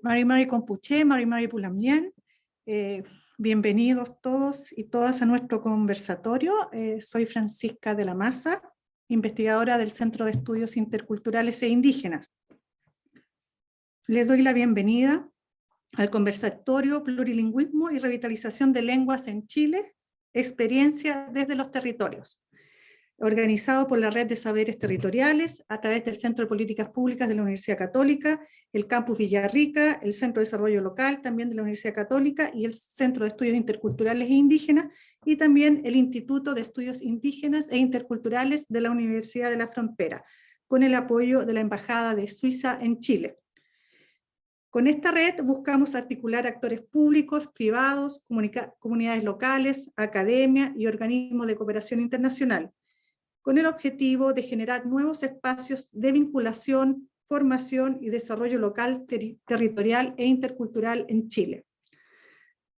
Mari Compuché, Mari Pulamien, bienvenidos todos y todas a nuestro conversatorio. Soy Francisca de la Maza, investigadora del Centro de Estudios Interculturales e Indígenas. Les doy la bienvenida al conversatorio Plurilingüismo y Revitalización de Lenguas en Chile, experiencia desde los territorios, organizado por la Red de Saberes Territoriales a través del Centro de Políticas Públicas de la Universidad Católica, el Campus Villarrica, el Centro de Desarrollo Local también de la Universidad Católica y el Centro de Estudios Interculturales e Indígenas, y también el Instituto de Estudios Indígenas e Interculturales de la Universidad de la Frontera, con el apoyo de la Embajada de Suiza en Chile. Con esta red buscamos articular actores públicos, privados, comunidades locales, academia y organismos de cooperación internacional, con el objetivo de generar nuevos espacios de vinculación, formación y desarrollo local, territorial e intercultural en Chile.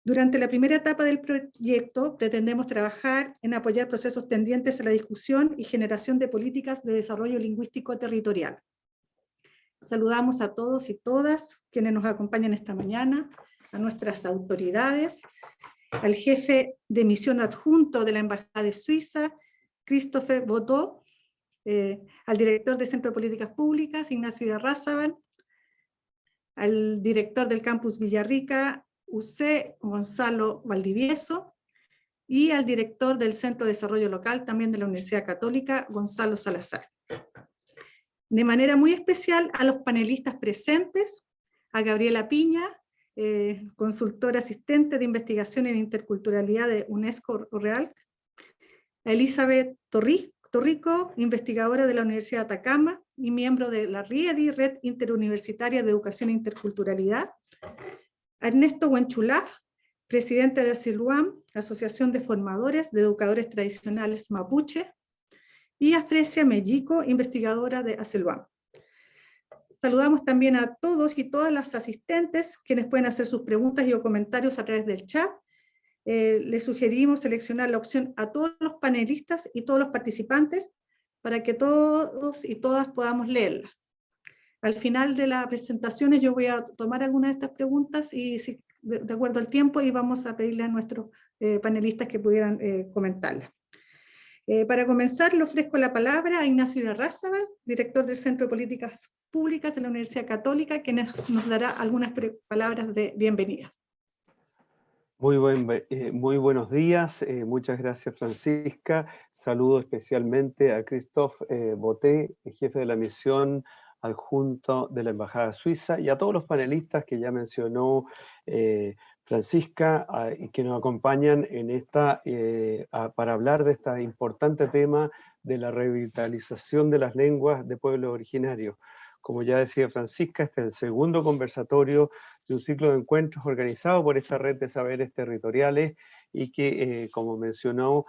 Durante la primera etapa del proyecto pretendemos trabajar en apoyar procesos tendientes a la discusión y generación de políticas de desarrollo lingüístico territorial. Saludamos a todos y todas quienes nos acompañan esta mañana, a nuestras autoridades, al jefe de misión adjunto de la Embajada de Suiza, Christophe Botó, al director del Centro de Políticas Públicas, Ignacio Irarrázaval, al director del Campus Villarrica, UC, Gonzalo Valdivieso, y al director del Centro de Desarrollo Local, también de la Universidad Católica, Gonzalo Salazar. De manera muy especial a los panelistas presentes, a Gabriela Piña, consultora asistente de investigación en interculturalidad de UNESCO Real, a Elizabeth Torrico, investigadora de la Universidad de Atacama y miembro de la RIEDI, Red Interuniversitaria de Educación e Interculturalidad, a Ernesto Huenchulaf, presidente de ASILUAM, Asociación de Formadores de Educadores Tradicionales Mapuche, y a Fresia Mellico, investigadora de ASILUAM. Saludamos también a todos y todas las asistentes, quienes pueden hacer sus preguntas y o comentarios a través del chat. Les sugerimos seleccionar la opción a todos los panelistas y todos los participantes para que todos y todas podamos leerlas. Al final de las presentaciones yo voy a tomar algunas de estas preguntas y de acuerdo al tiempo y vamos a pedirle a nuestros panelistas que pudieran comentarlas. Para comenzar, le ofrezco la palabra a Ignacio Irarrázaval, director del Centro de Políticas Públicas de la Universidad Católica, que nos dará algunas palabras de bienvenida. Muy buenos días, muchas gracias Francisca. Saludo especialmente a Christophe Boté, jefe de la misión adjunto de la Embajada Suiza, y a todos los panelistas que ya mencionó Francisca y que nos acompañan en para hablar de este importante tema de la revitalización de las lenguas de pueblos originarios. Como ya decía Francisca, este es el segundo conversatorio de un ciclo de encuentros organizado por esta red de saberes territoriales y que, como mencionó,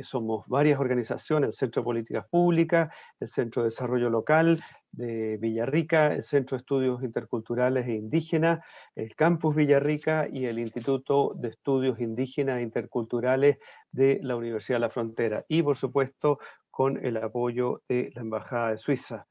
somos varias organizaciones: el Centro de Políticas Públicas, el Centro de Desarrollo Local de Villarrica, el Centro de Estudios Interculturales e Indígenas, el Campus Villarrica y el Instituto de Estudios Indígenas e Interculturales de la Universidad de la Frontera, y por supuesto con el apoyo de la Embajada de Suiza.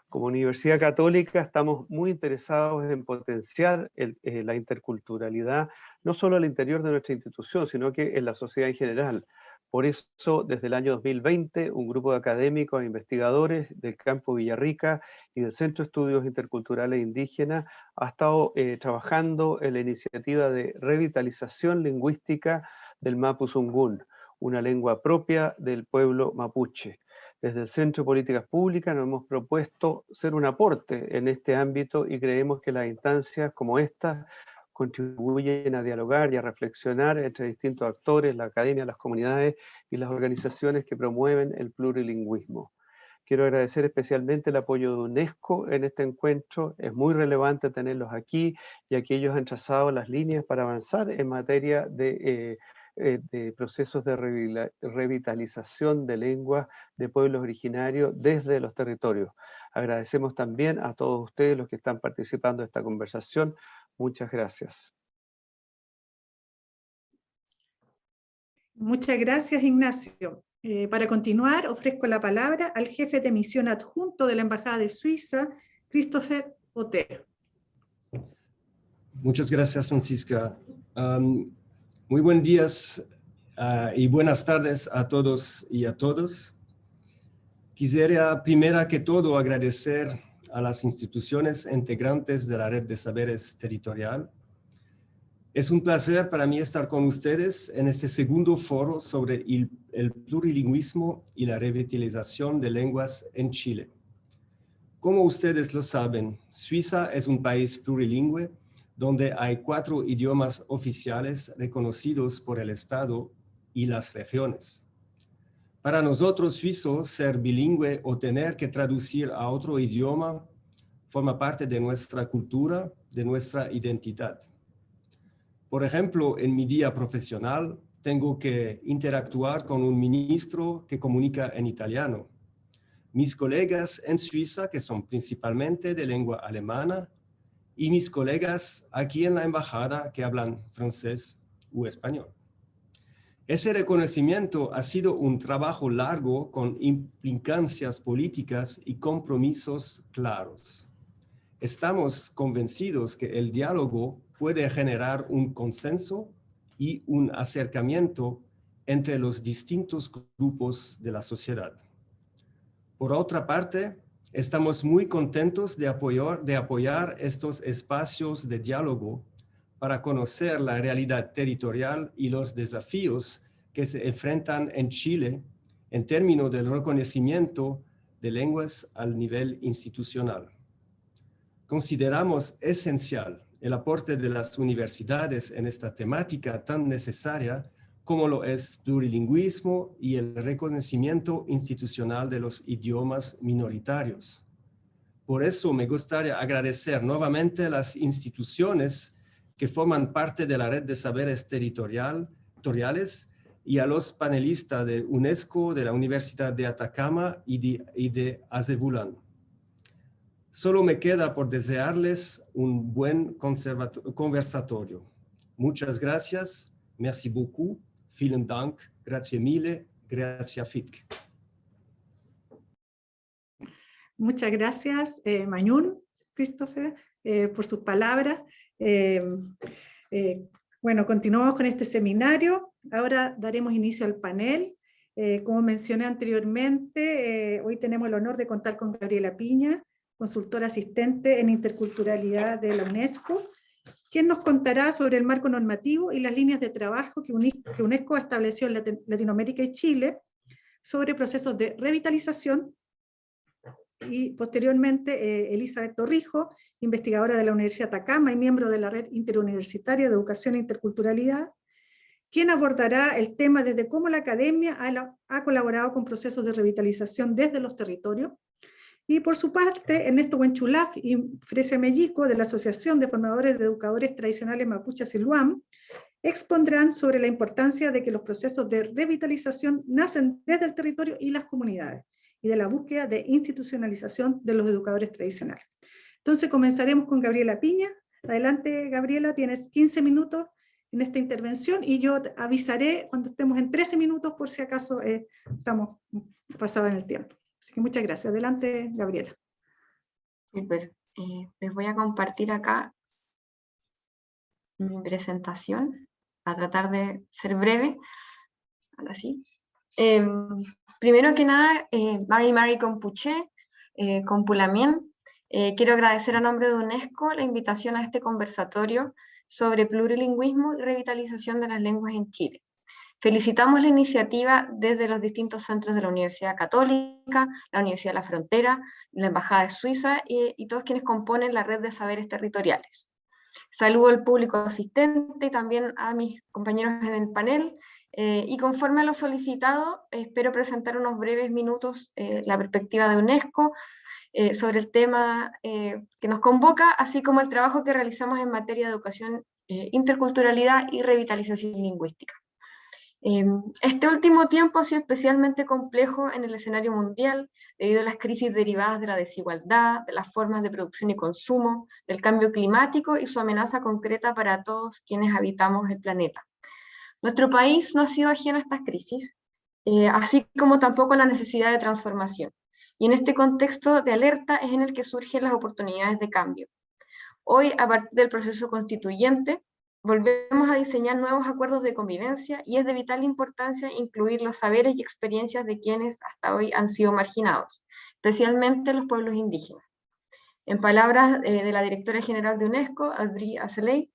Como Universidad Católica estamos muy interesados en potenciar la interculturalidad, no solo al interior de nuestra institución, sino que en la sociedad en general. Por eso, desde el año 2020, un grupo de académicos e investigadores del Campus Villarrica y del Centro de Estudios Interculturales e Indígenas ha estado trabajando en la iniciativa de revitalización lingüística del Mapuzungún, una lengua propia del pueblo mapuche. Desde el Centro de Políticas Públicas nos hemos propuesto ser un aporte en este ámbito y creemos que las instancias como esta contribuyen a dialogar y a reflexionar entre distintos actores, la academia, las comunidades y las organizaciones que promueven el plurilingüismo. Quiero agradecer especialmente el apoyo de UNESCO en este encuentro. Es muy relevante tenerlos aquí, ya que ellos han trazado las líneas para avanzar en materia de procesos de revitalización de lenguas de pueblos originarios desde los territorios. Agradecemos también a todos ustedes los que están participando de esta conversación. Muchas gracias. Muchas gracias, Ignacio. Para continuar, ofrezco la palabra al jefe de misión adjunto de la Embajada de Suiza, Christophe Boté. Muchas gracias, Francisca. Muy buenos días y buenas tardes a todos y a todas. Quisiera primero que todo agradecer a las instituciones integrantes de la Red de Saberes Territorial. Es un placer para mí estar con ustedes en este segundo foro sobre el plurilingüismo y la revitalización de lenguas en Chile. Como ustedes lo saben, Suiza es un país plurilingüe donde hay 4 idiomas oficiales reconocidos por el Estado y las regiones. Para nosotros suizos, ser bilingüe o tener que traducir a otro idioma forma parte de nuestra cultura, de nuestra identidad. Por ejemplo, en mi día profesional, tengo que interactuar con un ministro que comunica en italiano. Mis colegas en Suiza, que son principalmente de lengua alemana, y mis colegas aquí en la embajada que hablan francés o español. Ese reconocimiento ha sido un trabajo largo con implicancias políticas y compromisos claros. Estamos convencidos que el diálogo puede generar un consenso y un acercamiento entre los distintos grupos de la sociedad. Por otra parte, estamos muy contentos de apoyar estos espacios de diálogo para conocer la realidad territorial y los desafíos que se enfrentan en Chile en términos del reconocimiento de lenguas al nivel institucional. Consideramos esencial el aporte de las universidades en esta temática tan necesaria como lo es plurilingüismo y el reconocimiento institucional de los idiomas minoritarios. Por eso me gustaría agradecer nuevamente a las instituciones que forman parte de la Red de Saberes Territoriales y a los panelistas de UNESCO, de la Universidad de Atacama y de Azevulán. Solo me queda por desearles un buen conversatorio. Muchas gracias. Merci beaucoup. Vielen Dank. Grazie mille. Grazie Fitk. Muchas gracias, Mayún, Christopher, por sus palabras. Bueno, continuamos con este seminario. Ahora daremos inicio al panel. Como mencioné anteriormente, hoy tenemos el honor de contar con Gabriela Piña, consultora asistente en interculturalidad de la UNESCO, quien nos contará sobre el marco normativo y las líneas de trabajo que UNESCO estableció en Latinoamérica y Chile sobre procesos de revitalización. Y posteriormente Elizabeth Torrijos, investigadora de la Universidad de Atacama y miembro de la Red Interuniversitaria de Educación e Interculturalidad, quien abordará el tema desde cómo la academia ha colaborado con procesos de revitalización desde los territorios. Y por su parte, Ernesto Huenchulaf y Fresia Mellico, de la Asociación de Formadores de Educadores Tradicionales Mapuches y Luam, expondrán sobre la importancia de que los procesos de revitalización nacen desde el territorio y las comunidades, y de la búsqueda de institucionalización de los educadores tradicionales. Entonces comenzaremos con Gabriela Piña. Adelante, Gabriela, tienes 15 minutos en esta intervención y yo te avisaré cuando estemos en 13 minutos por si acaso estamos pasados en el tiempo. Así que muchas gracias. Adelante, Gabriela. Super. Les voy a compartir acá mi presentación, a tratar de ser breve. Ahora sí. Primero que nada, Mari Compuché, Compulamien, quiero agradecer a nombre de UNESCO la invitación a este conversatorio sobre plurilingüismo y revitalización de las lenguas en Chile. Felicitamos la iniciativa desde los distintos centros de la Universidad Católica, la Universidad de la Frontera, la Embajada de Suiza y todos quienes componen la Red de Saberes Territoriales. Saludo al público asistente y también a mis compañeros en el panel, y conforme a lo solicitado, espero presentar unos breves minutos la perspectiva de UNESCO sobre el tema que nos convoca, así como el trabajo que realizamos en materia de educación, interculturalidad y revitalización lingüística. Este último tiempo ha sido especialmente complejo en el escenario mundial debido a las crisis derivadas de la desigualdad, de las formas de producción y consumo, del cambio climático y su amenaza concreta para todos quienes habitamos el planeta. Nuestro país no ha sido ajeno a estas crisis, así como tampoco la necesidad de transformación. Y en este contexto de alerta es en el que surgen las oportunidades de cambio. Hoy, a partir del proceso constituyente, volvemos a diseñar nuevos acuerdos de convivencia y es de vital importancia incluir los saberes y experiencias de quienes hasta hoy han sido marginados, especialmente los pueblos indígenas. En palabras de la directora general de UNESCO, Audrey Azoulay,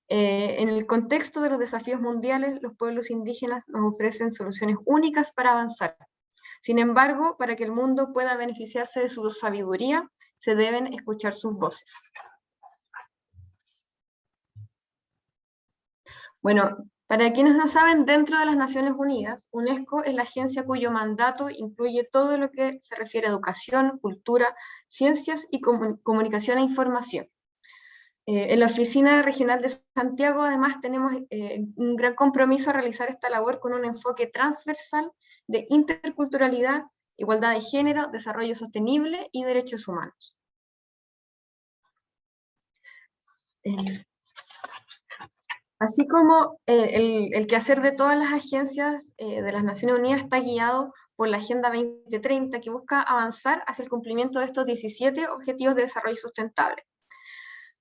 en el contexto de los desafíos mundiales, los pueblos indígenas nos ofrecen soluciones únicas para avanzar. Sin embargo, para que el mundo pueda beneficiarse de su sabiduría, se deben escuchar sus voces. Bueno, para quienes no saben, dentro de las Naciones Unidas, UNESCO es la agencia cuyo mandato incluye todo lo que se refiere a educación, cultura, ciencias y comunicación e información. En la Oficina Regional de Santiago, además, tenemos un gran compromiso a realizar esta labor con un enfoque transversal de interculturalidad, igualdad de género, desarrollo sostenible y derechos humanos. Así como el quehacer de todas las agencias de las Naciones Unidas está guiado por la Agenda 2030, que busca avanzar hacia el cumplimiento de estos 17 Objetivos de Desarrollo Sustentable.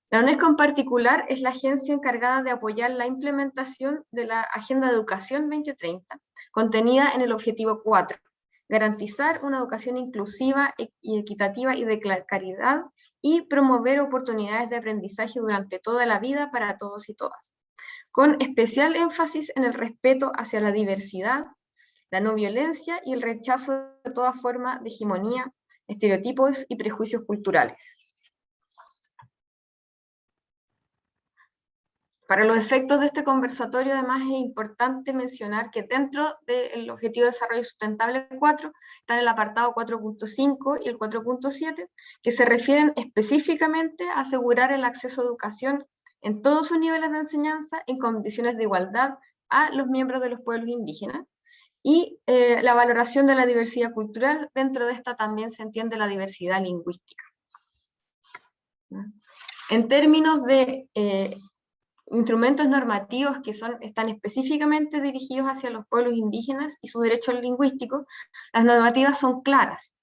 La UNESCO en particular es la agencia encargada de apoyar la implementación de la Agenda de Educación 2030, contenida en el Objetivo 4, garantizar una educación inclusiva y equitativa y de calidad y promover oportunidades de aprendizaje durante toda la vida para todos y todas, con especial énfasis en el respeto hacia la diversidad, la no violencia y el rechazo de toda forma de hegemonía, estereotipos y prejuicios culturales. Para los efectos de este conversatorio, además, es importante mencionar que dentro del Objetivo de Desarrollo Sustentable 4 están el apartado 4.5 y el 4.7, que se refieren específicamente a asegurar el acceso a educación en todos sus niveles de enseñanza en condiciones de igualdad a los miembros de los pueblos indígenas, y la valoración de la diversidad cultural. Dentro de esta también se entiende la diversidad lingüística. En términos de instrumentos normativos que están específicamente dirigidos hacia los pueblos indígenas y sus derechos lingüísticos, las normativas son claras.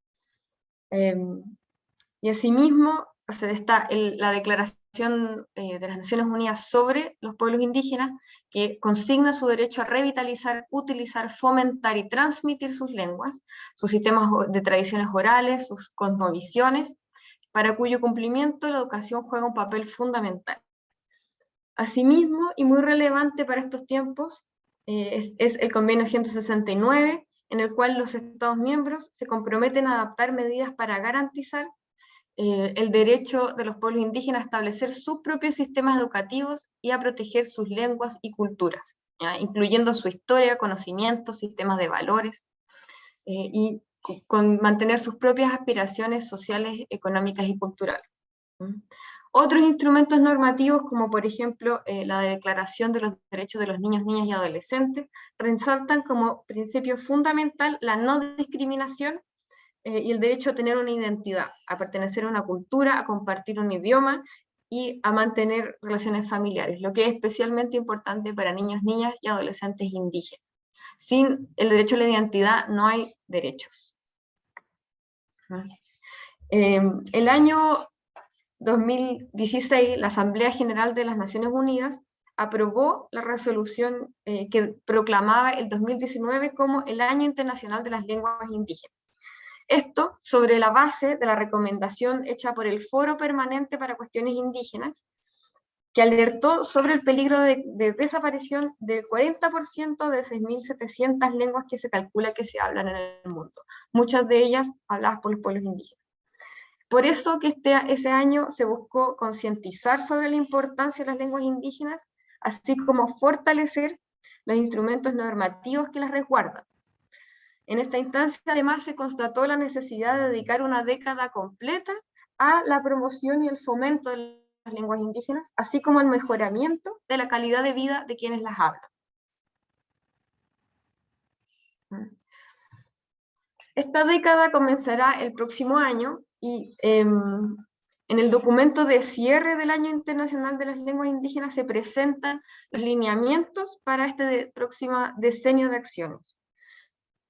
Y asimismo, está la Declaración de las Naciones Unidas sobre los pueblos indígenas, que consigna su derecho a revitalizar, utilizar, fomentar y transmitir sus lenguas, sus sistemas de tradiciones orales, sus cosmovisiones, para cuyo cumplimiento la educación juega un papel fundamental. Asimismo, y muy relevante para estos tiempos, es el Convenio 169, en el cual los Estados miembros se comprometen a adaptar medidas para garantizar el derecho de los pueblos indígenas a establecer sus propios sistemas educativos y a proteger sus lenguas y culturas, ¿ya? Incluyendo su historia, conocimientos, sistemas de valores, y con mantener sus propias aspiraciones sociales, económicas y culturales. Otros instrumentos normativos, como por ejemplo la Declaración de los Derechos de los Niños, Niñas y Adolescentes, resaltan como principio fundamental la no discriminación y el derecho a tener una identidad, a pertenecer a una cultura, a compartir un idioma y a mantener relaciones familiares, lo que es especialmente importante para niños, niñas y adolescentes indígenas. Sin el derecho a la identidad no hay derechos. El año 2016, la Asamblea General de las Naciones Unidas aprobó la resolución que proclamaba el 2019 como el Año Internacional de las Lenguas Indígenas. Esto sobre la base de la recomendación hecha por el Foro Permanente para Cuestiones Indígenas, que alertó sobre el peligro de desaparición del 40% de 6.700 lenguas que se calcula que se hablan en el mundo, muchas de ellas habladas por los pueblos indígenas. Por eso que ese año se buscó concientizar sobre la importancia de las lenguas indígenas, así como fortalecer los instrumentos normativos que las resguardan. En esta instancia, además, se constató la necesidad de dedicar una década completa a la promoción y el fomento de las lenguas indígenas, así como al mejoramiento de la calidad de vida de quienes las hablan. Esta década comenzará el próximo año y en el documento de cierre del Año Internacional de las Lenguas Indígenas se presentan los lineamientos para este próximo decenio de acciones.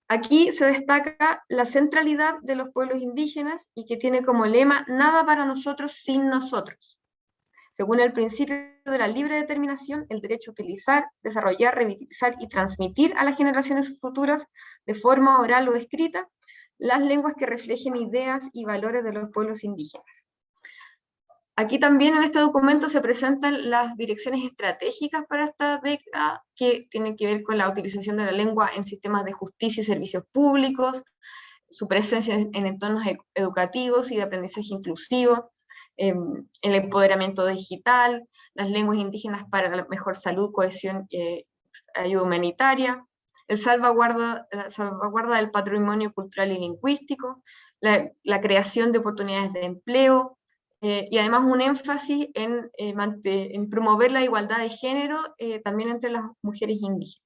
Aquí se destaca la centralidad de los pueblos indígenas y que tiene como lema: nada para nosotros sin nosotros. según el principio de la libre determinación, el derecho a utilizar, desarrollar, revitalizar y transmitir a las generaciones futuras, de forma oral o escrita, las lenguas que reflejen ideas y valores de los pueblos indígenas. Aquí también en este documento se presentan las direcciones estratégicas para esta década, que tienen que ver con la utilización de la lengua en sistemas de justicia y servicios públicos, su presencia en entornos educativos y de aprendizaje inclusivo, el empoderamiento digital, las lenguas indígenas para la mejor salud, cohesión y ayuda humanitaria, la salvaguarda del patrimonio cultural y lingüístico, la creación de oportunidades de empleo, y además un énfasis en promover la igualdad de género también entre las mujeres indígenas.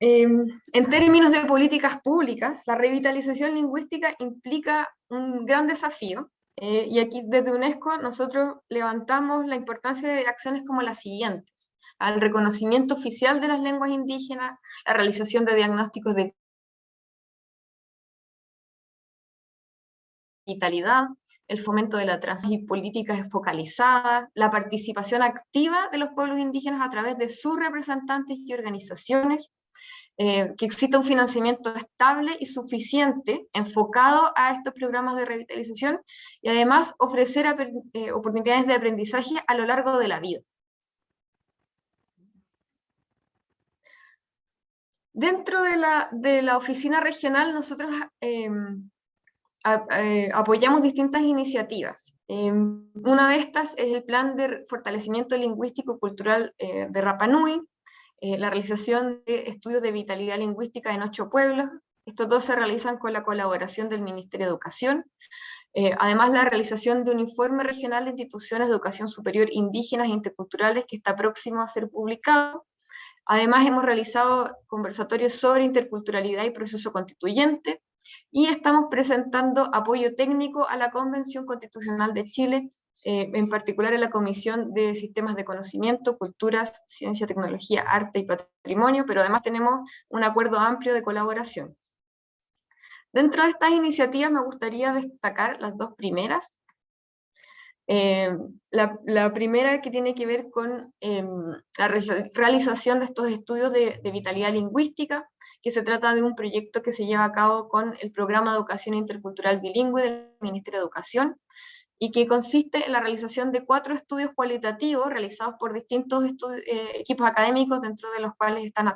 En términos de políticas públicas, la revitalización lingüística implica un gran desafío, y aquí desde UNESCO nosotros levantamos la importancia de acciones como las siguientes: al reconocimiento oficial de las lenguas indígenas, la realización de diagnósticos de vitalidad, el fomento de la transición y políticas focalizadas, la participación activa de los pueblos indígenas a través de sus representantes y organizaciones, que exista un financiamiento estable y suficiente enfocado a estos programas de revitalización, y además ofrecer oportunidades de aprendizaje a lo largo de la vida. Dentro de la oficina regional nosotros apoyamos distintas iniciativas. Una de estas es el Plan de Fortalecimiento Lingüístico y Cultural de Rapa Nui, la realización de estudios de vitalidad lingüística en 8 pueblos. Estos 2 se realizan con la colaboración del Ministerio de Educación. Además, la realización de un informe regional de instituciones de educación superior indígenas e interculturales que está próximo a ser publicado. Además, hemos realizado conversatorios sobre interculturalidad y proceso constituyente, y estamos presentando apoyo técnico a la Convención Constitucional de Chile, en particular en la Comisión de Sistemas de Conocimiento, Culturas, Ciencia, Tecnología, Arte y Patrimonio, pero además tenemos un acuerdo amplio de colaboración. Dentro de estas iniciativas me gustaría destacar las 2 primeras. La primera, que tiene que ver con la realización de estos estudios de vitalidad lingüística, que se trata de un proyecto que se lleva a cabo con el Programa de Educación Intercultural Bilingüe del Ministerio de Educación, y que consiste en la realización de 4 estudios cualitativos realizados por distintos equipos académicos, dentro de los cuales están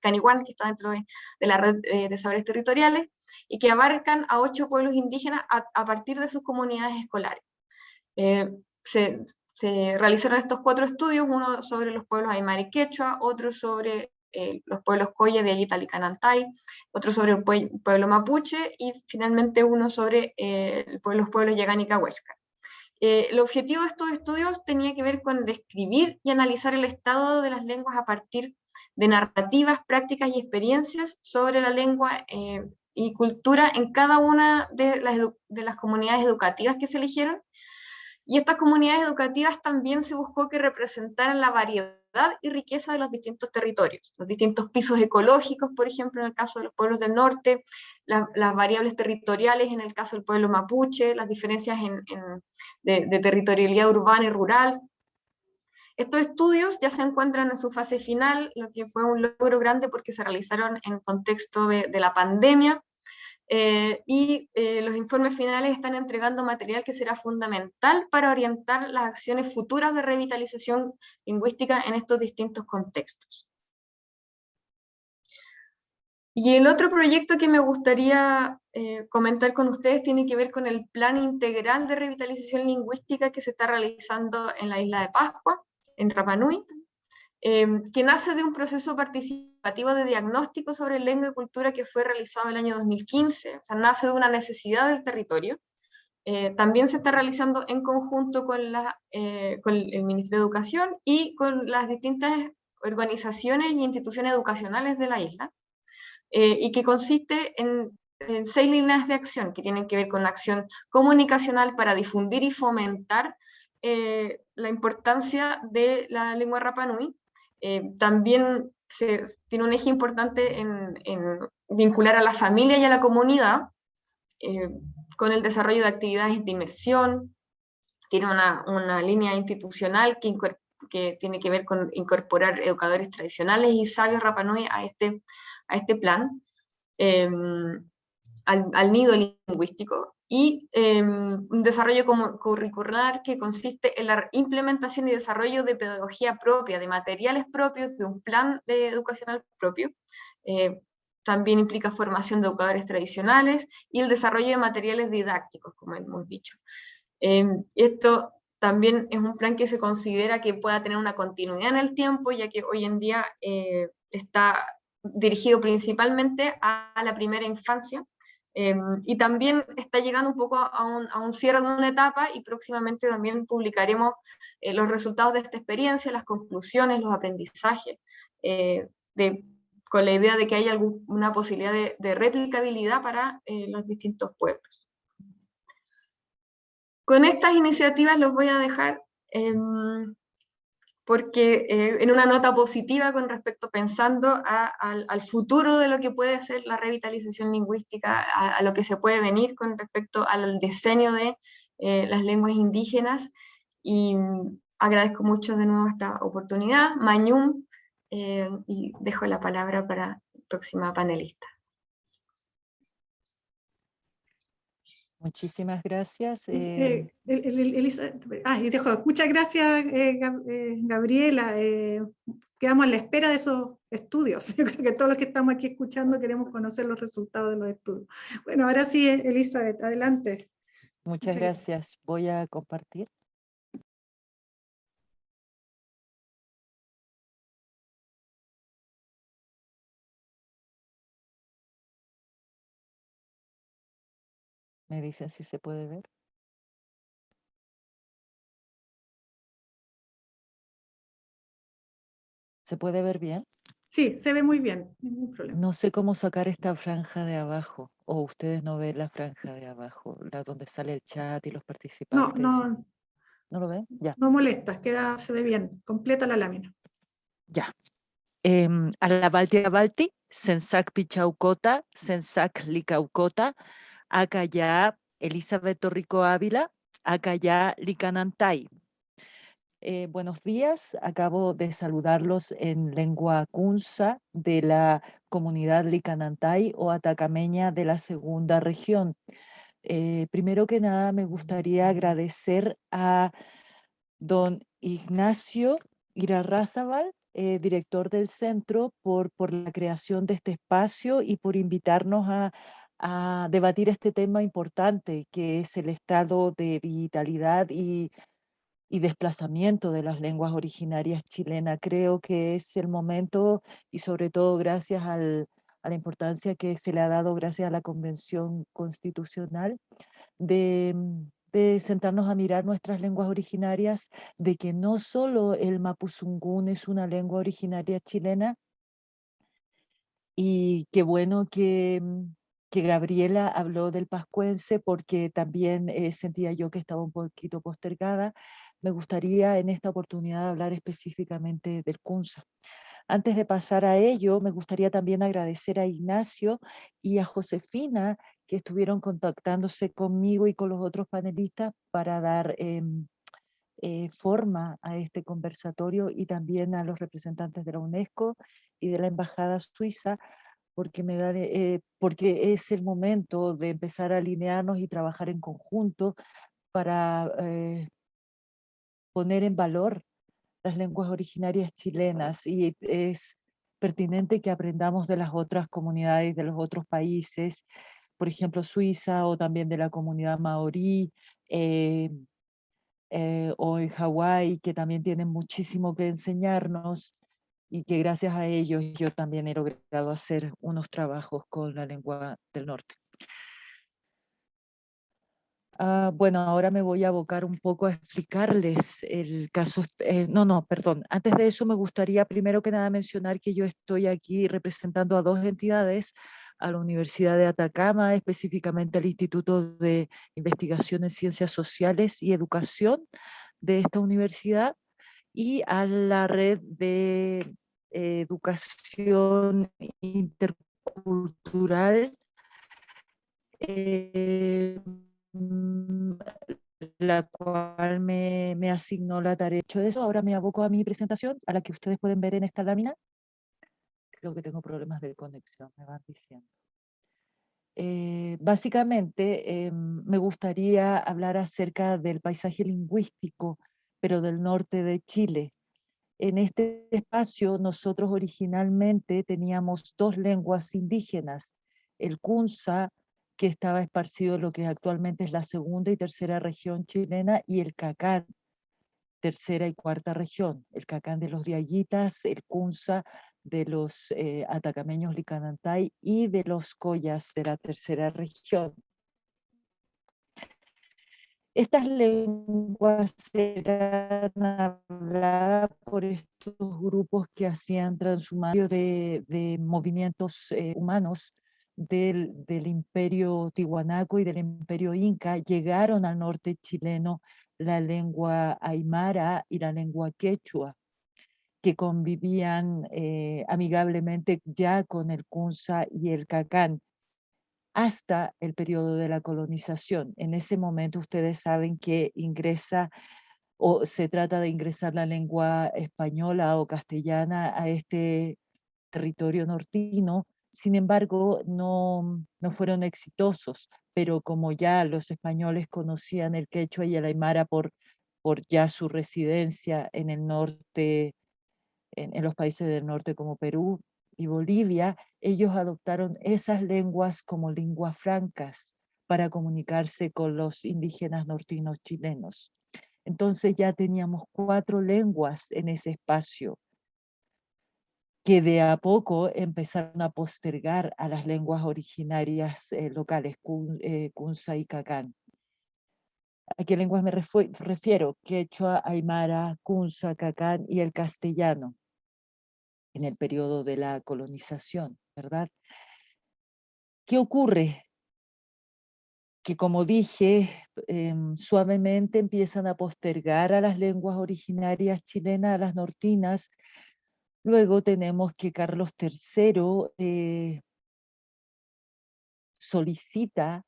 Caniwan, que está dentro de la red de saberes territoriales, y que abarcan a 8 pueblos indígenas a partir de sus comunidades escolares. Se realizaron estos 4 estudios, uno sobre los pueblos Aymara y Quechua, otro sobre los pueblos Coya de Ayitalicanantay, otro sobre el pueblo Mapuche, y finalmente uno sobre los pueblos Yagán y Cahuéscar. El objetivo de estos estudios tenía que ver con describir y analizar el estado de las lenguas a partir de narrativas, prácticas y experiencias sobre la lengua y cultura en cada una de las comunidades educativas que se eligieron. Y estas comunidades educativas también se buscó que representaran la variedad y riqueza de los distintos territorios, los distintos pisos ecológicos, por ejemplo, en el caso de los pueblos del norte, las variables territoriales en el caso del pueblo mapuche, las diferencias de territorialidad urbana y rural. Estos estudios ya se encuentran en su fase final, lo que fue un logro grande porque se realizaron en contexto de la pandemia. Los informes finales están entregando material que será fundamental para orientar las acciones futuras de revitalización lingüística en estos distintos contextos. Y el otro proyecto que me gustaría comentar con ustedes tiene que ver con el Plan Integral de Revitalización Lingüística que se está realizando en la isla de Pascua, en Rapa Nui, que nace de un proceso participativo de diagnóstico sobre lengua y cultura que fue realizado en el año 2015, o sea, nace de una necesidad del territorio. También se está realizando en conjunto con el Ministerio de Educación y con las distintas organizaciones y instituciones educacionales de la isla, y que consiste en 6 líneas de acción que tienen que ver con la acción comunicacional para difundir y fomentar la importancia de la lengua Rapa Nui. También tiene un eje importante en vincular a la familia y a la comunidad, con el desarrollo de actividades de inmersión. Tiene una línea institucional que tiene que ver con incorporar educadores tradicionales y sabios Rapa Nui a este plan, al nido lingüístico, y un desarrollo curricular que consiste en la implementación y desarrollo de pedagogía propia, de materiales propios, de un plan educacional propio. También implica formación de educadores tradicionales y el desarrollo de materiales didácticos, como hemos dicho. Esto también es un plan que se considera que pueda tener una continuidad en el tiempo, ya que hoy en día está dirigido principalmente a la primera infancia, y también está llegando un poco a un cierre de una etapa, y próximamente también publicaremos los resultados de esta experiencia, las conclusiones, los aprendizajes, con la idea de que haya una posibilidad de replicabilidad para los distintos pueblos. Con estas iniciativas los voy a dejar porque en una nota positiva con respecto, pensando al futuro de lo que puede ser la revitalización lingüística, a lo que se puede venir con respecto al diseño de las lenguas indígenas, y agradezco mucho de nuevo esta oportunidad. Mañum, y dejo la palabra para la próxima panelista. Muchísimas gracias. Elisa, y dejo. Muchas gracias, Gabriela. Quedamos a la espera de esos estudios. Yo creo que todos los que estamos aquí escuchando queremos conocer los resultados de los estudios. Bueno, ahora sí, Elizabeth, adelante. Muchas gracias. Voy a compartir. ¿Me dicen si se puede ver? ¿Se puede ver bien? Sí, se ve muy bien, ningún problema. No sé cómo sacar esta franja de abajo, o ustedes no ven la franja de abajo, donde sale el chat y los participantes. No lo ven? Ya. No molesta, se ve bien, completa la lámina. Ya. Alabalti, sensak pichaucota, sensak licaucota, acá ya Elizabeth Torrico Ávila, acá ya licanantay. Buenos días, acabo de saludarlos en lengua kunza de la comunidad licanantay o atacameña de la segunda región. Primero que nada me gustaría agradecer a don Ignacio Irarrázaval, director del centro, por la creación de este espacio y por invitarnos a debatir este tema importante, que es el estado de vitalidad y desplazamiento de las lenguas originarias chilenas. Creo que es el momento, y sobre todo gracias a la importancia que se le ha dado gracias a la Convención Constitucional, de sentarnos a mirar nuestras lenguas originarias, de que no solo el mapuzungún es una lengua originaria chilena, y qué bueno que Gabriela habló del pascuense, porque también sentía yo que estaba un poquito postergada. Me gustaría en esta oportunidad hablar específicamente del Kunza. Antes de pasar a ello, me gustaría también agradecer a Ignacio y a Josefina, que estuvieron contactándose conmigo y con los otros panelistas para dar forma a este conversatorio, y también a los representantes de la UNESCO y de la Embajada Suiza, porque es el momento de empezar a alinearnos y trabajar en conjunto para poner en valor las lenguas originarias chilenas, y es pertinente que aprendamos de las otras comunidades, de los otros países, por ejemplo Suiza, o también de la comunidad maorí, o en Hawái, que también tienen muchísimo que enseñarnos, y que gracias a ellos yo también he logrado hacer unos trabajos con la lengua del norte. Bueno, ahora me voy a abocar un poco a explicarles el caso. Perdón. Antes de eso me gustaría primero que nada mencionar que yo estoy aquí representando a dos entidades: a la Universidad de Atacama, específicamente al Instituto de Investigación en Ciencias Sociales y Educación de esta universidad, y a la Red de Educación Intercultural la cual me asignó la tarea. Hecho eso, ahora me aboco a mi presentación, a la que ustedes pueden ver en esta lámina. Creo que tengo problemas de conexión, me van diciendo. Básicamente, me gustaría hablar acerca del paisaje lingüístico, pero del norte de Chile. En este espacio, nosotros originalmente teníamos 2 lenguas indígenas, el Kunza, que estaba esparcido en lo que actualmente es la segunda y tercera región chilena, y el Cacán, tercera y cuarta región, el Cacán de los Diaguitas, el Kunza de los atacameños Licanantay y de los Collas de la tercera región. Estas lenguas eran habladas por estos grupos que hacían transhumancia de movimientos humanos del imperio tihuanaco y del imperio inca. Llegaron al norte chileno la lengua aymara y la lengua quechua, que convivían amigablemente ya con el Kunza y el Cacán, hasta el periodo de la colonización. En ese momento ustedes saben que ingresa o se trata de ingresar la lengua española o castellana a este territorio nortino. Sin embargo, no fueron exitosos, pero como ya los españoles conocían el quechua y el aymara por ya su residencia en el norte, en los países del norte como Perú y Bolivia, ellos adoptaron esas lenguas como lenguas francas para comunicarse con los indígenas nortinos chilenos. Entonces ya teníamos 4 lenguas en ese espacio que de a poco empezaron a postergar a las lenguas originarias locales, Kunza y Cacán. ¿A qué lenguas me refiero? Quechua, aymara, Kunza, Cacán y el castellano en el periodo de la colonización, ¿verdad? ¿Qué ocurre? Que como dije, suavemente empiezan a postergar a las lenguas originarias chilenas, a las nortinas. Luego tenemos que Carlos III solicita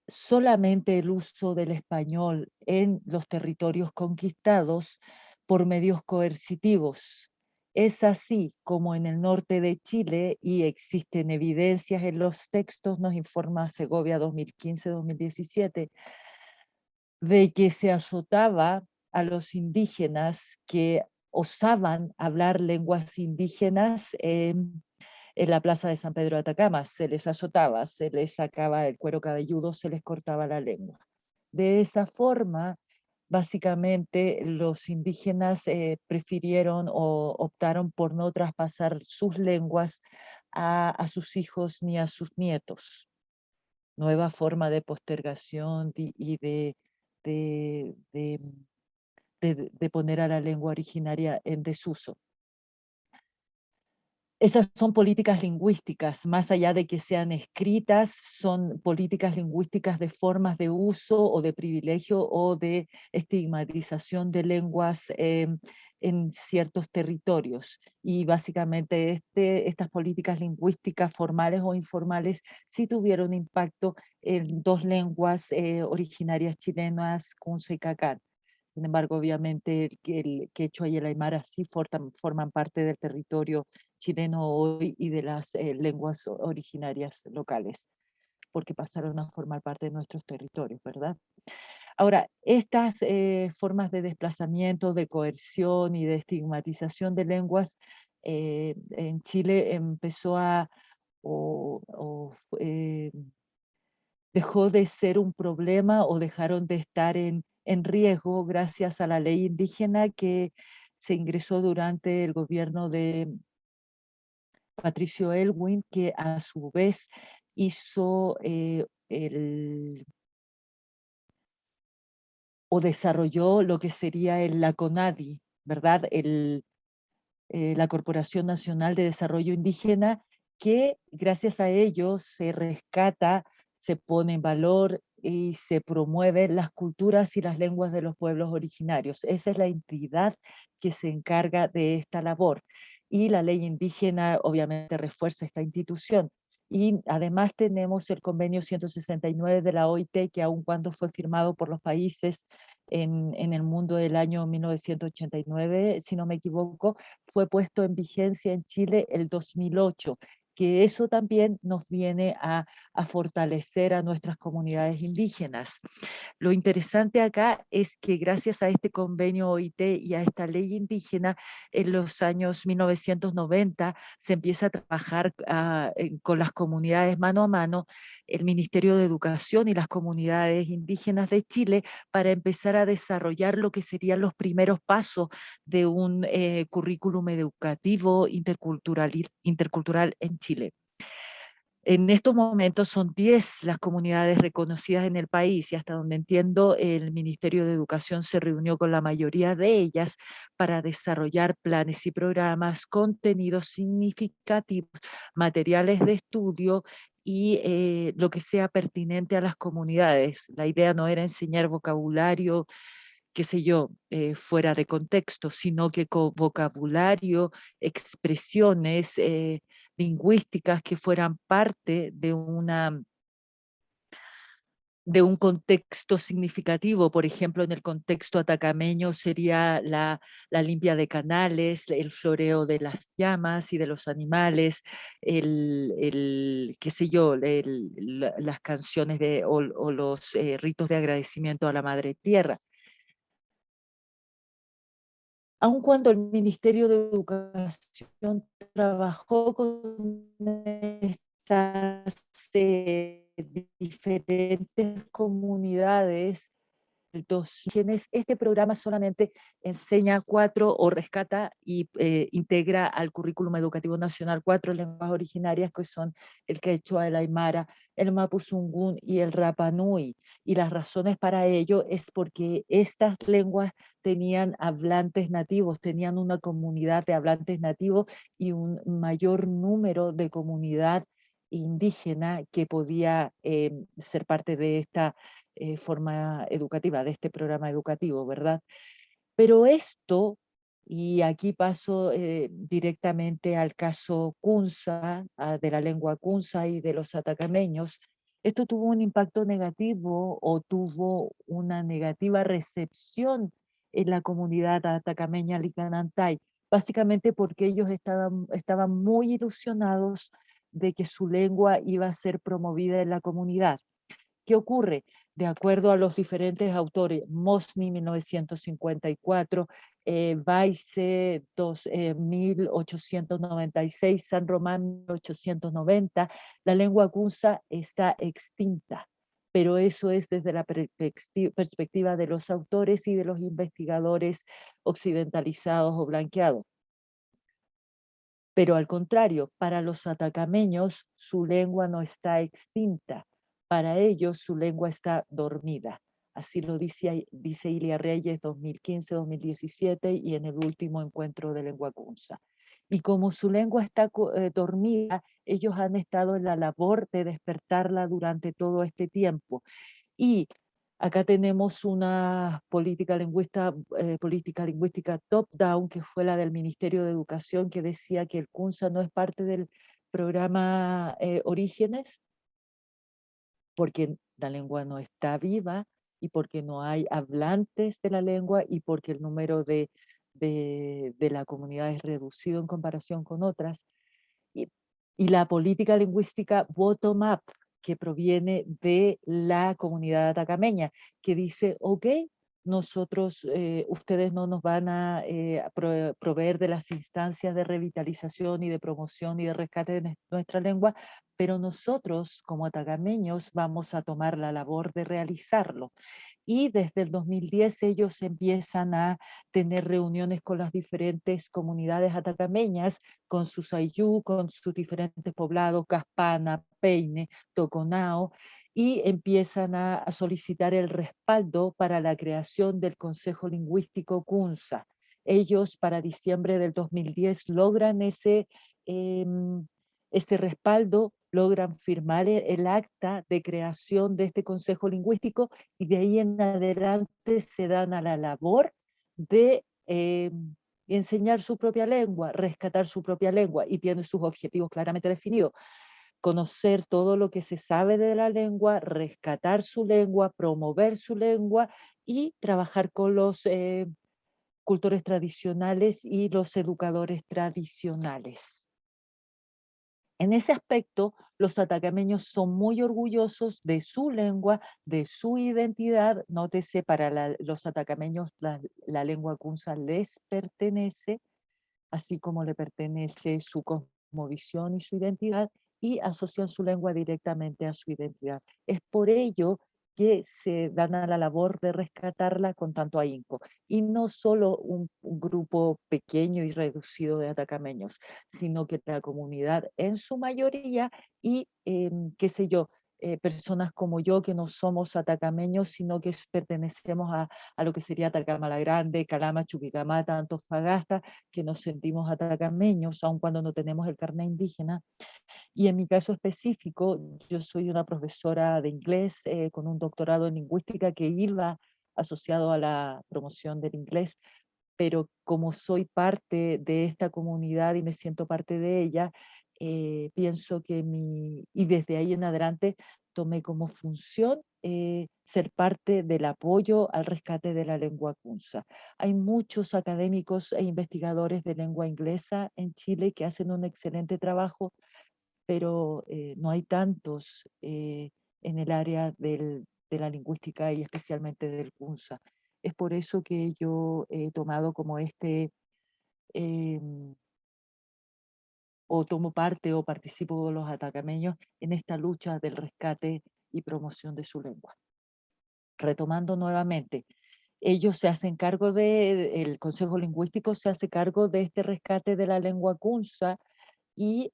solamente el uso del español en los territorios conquistados por medios coercitivos. Es así como en el norte de Chile, y existen evidencias en los textos, nos informa Segovia 2015-2017, de que se azotaba a los indígenas que osaban hablar lenguas indígenas en la plaza de San Pedro de Atacama. Se les azotaba, se les sacaba el cuero cabelludo, se les cortaba la lengua. De esa forma, básicamente los indígenas prefirieron o optaron por no traspasar sus lenguas a sus hijos ni a sus nietos. Nueva forma de postergación y de poner a la lengua originaria en desuso. Esas son políticas lingüísticas, más allá de que sean escritas, son políticas lingüísticas de formas de uso o de privilegio o de estigmatización de lenguas en ciertos territorios. Y básicamente estas políticas lingüísticas formales o informales sí tuvieron impacto en 2 lenguas originarias chilenas, Kunza y Cacán. Sin embargo, obviamente el quechua y el aymara sí forman parte del territorio chileno hoy y de las lenguas originarias locales, porque pasaron a formar parte de nuestros territorios, ¿verdad? Ahora, estas formas de desplazamiento, de coerción y de estigmatización de lenguas en Chile empezó a, dejó de ser un problema o dejaron de estar en riesgo gracias a la ley indígena que se ingresó durante el gobierno de Patricio Aylwin, que a su vez hizo o desarrolló lo que sería la CONADI, ¿verdad? La Corporación Nacional de Desarrollo Indígena, que gracias a ello se rescata, se pone en valor y se promueven las culturas y las lenguas de los pueblos originarios. Esa es la entidad que se encarga de esta labor. Y la ley indígena obviamente refuerza esta institución. Y además tenemos el convenio 169 de la OIT, que aun cuando fue firmado por los países en el mundo del año 1989, si no me equivoco, fue puesto en vigencia en Chile el 2008, que eso también nos viene a fortalecer a nuestras comunidades indígenas. Lo interesante acá es que gracias a este convenio OIT y a esta ley indígena, en los años 1990 se empieza a trabajar con las comunidades mano a mano, el Ministerio de Educación y las comunidades indígenas de Chile, para empezar a desarrollar lo que serían los primeros pasos de un currículum educativo intercultural en Chile. En estos momentos son 10 las comunidades reconocidas en el país y hasta donde entiendo el Ministerio de Educación se reunió con la mayoría de ellas para desarrollar planes y programas, contenidos significativos, materiales de estudio y lo que sea pertinente a las comunidades. La idea no era enseñar vocabulario, qué sé yo, fuera de contexto, sino que con vocabulario, expresiones lingüísticas que fueran parte de un contexto significativo. Por ejemplo, en el contexto atacameño sería la limpia de canales, el floreo de las llamas y de los animales, qué sé yo, las canciones o los ritos de agradecimiento a la Madre Tierra. Aun cuando el Ministerio de Educación trabajó con estas diferentes comunidades, este programa solamente enseña 4 o rescata y integra al currículum educativo nacional 4 lenguas originarias, que son el quechua, el aymara, el mapuzungún y el Rapa Nui. Y las razones para ello es porque estas lenguas tenían hablantes nativos, tenían una comunidad de hablantes nativos y un mayor número de comunidad indígena que podía ser parte de esta forma educativa, de este programa educativo, ¿verdad? Pero esto, y aquí paso directamente al caso Kunza, de la lengua Kunza y de los atacameños, esto tuvo un impacto negativo o tuvo una negativa recepción en la comunidad atacameña Licanantay, básicamente porque ellos estaban muy ilusionados de que su lengua iba a ser promovida en la comunidad. ¿Qué ocurre? De acuerdo a los diferentes autores, Mosny 1954, Weisse 1896, San Román 1890, la lengua kunza está extinta, pero eso es desde la perspectiva de los autores y de los investigadores occidentalizados o blanqueados. Pero al contrario, para los atacameños su lengua no está extinta, para ellos su lengua está dormida. Así lo dice Ilia Reyes 2015-2017 y en el último encuentro de lengua kunza. Y como su lengua está dormida, ellos han estado en la labor de despertarla durante todo este tiempo. Y acá tenemos una política lingüística top-down, que fue la del Ministerio de Educación, que decía que el Kunza no es parte del programa Orígenes, porque la lengua no está viva y porque no hay hablantes de la lengua y porque el número de la comunidad es reducido en comparación con otras. Y, y la política lingüística bottom-up, que proviene de la comunidad atacameña, que dice, ok, nosotros, ustedes no nos van a proveer de las instancias de revitalización y de promoción y de rescate de nuestra lengua, pero nosotros como atacameños vamos a tomar la labor de realizarlo. Y desde el 2010 ellos empiezan a tener reuniones con las diferentes comunidades atacameñas, con sus ayllú, con sus diferentes poblados, Caspana, Peine, Toconao, y empiezan a solicitar el respaldo para la creación del Consejo Lingüístico Kunza. Ellos para diciembre del 2010 logran ese respaldo, logran firmar el acta de creación de este Consejo Lingüístico y de ahí en adelante se dan a la labor de enseñar su propia lengua, rescatar su propia lengua y tienen sus objetivos claramente definidos. conocer todo lo que se sabe de la lengua, rescatar su lengua, promover su lengua y trabajar con los cultores tradicionales y los educadores tradicionales. En ese aspecto, los atacameños son muy orgullosos de su lengua, de su identidad. Nótese, para los atacameños la lengua kunza les pertenece, así como le pertenece su cosmovisión y su identidad, y asocian su lengua directamente a su identidad. Es por ello que se dan a la labor de rescatarla con tanto ahínco. Y no solo un grupo pequeño y reducido de atacameños, sino que la comunidad en su mayoría y, qué sé yo, personas como yo que no somos atacameños, sino que pertenecemos a lo que sería Atacama la Grande, Calama, Chuquicamata, Antofagasta, que nos sentimos atacameños, aun cuando no tenemos el carnet indígena. Y en mi caso específico, yo soy una profesora de inglés con un doctorado en lingüística que iba asociado a la promoción del inglés, pero como soy parte de esta comunidad y me siento parte de ella, pienso que y desde ahí en adelante tomé como función ser parte del apoyo al rescate de la lengua kunza. Hay muchos académicos e investigadores de lengua inglesa en Chile que hacen un excelente trabajo, pero no hay tantos en el área de la lingüística y especialmente del kunza. Es por eso que yo he tomado como o tomo parte o participo con los atacameños en esta lucha del rescate y promoción de su lengua. Retomando nuevamente, ellos se hacen cargo el Consejo Lingüístico se hace cargo de este rescate de la lengua kunza y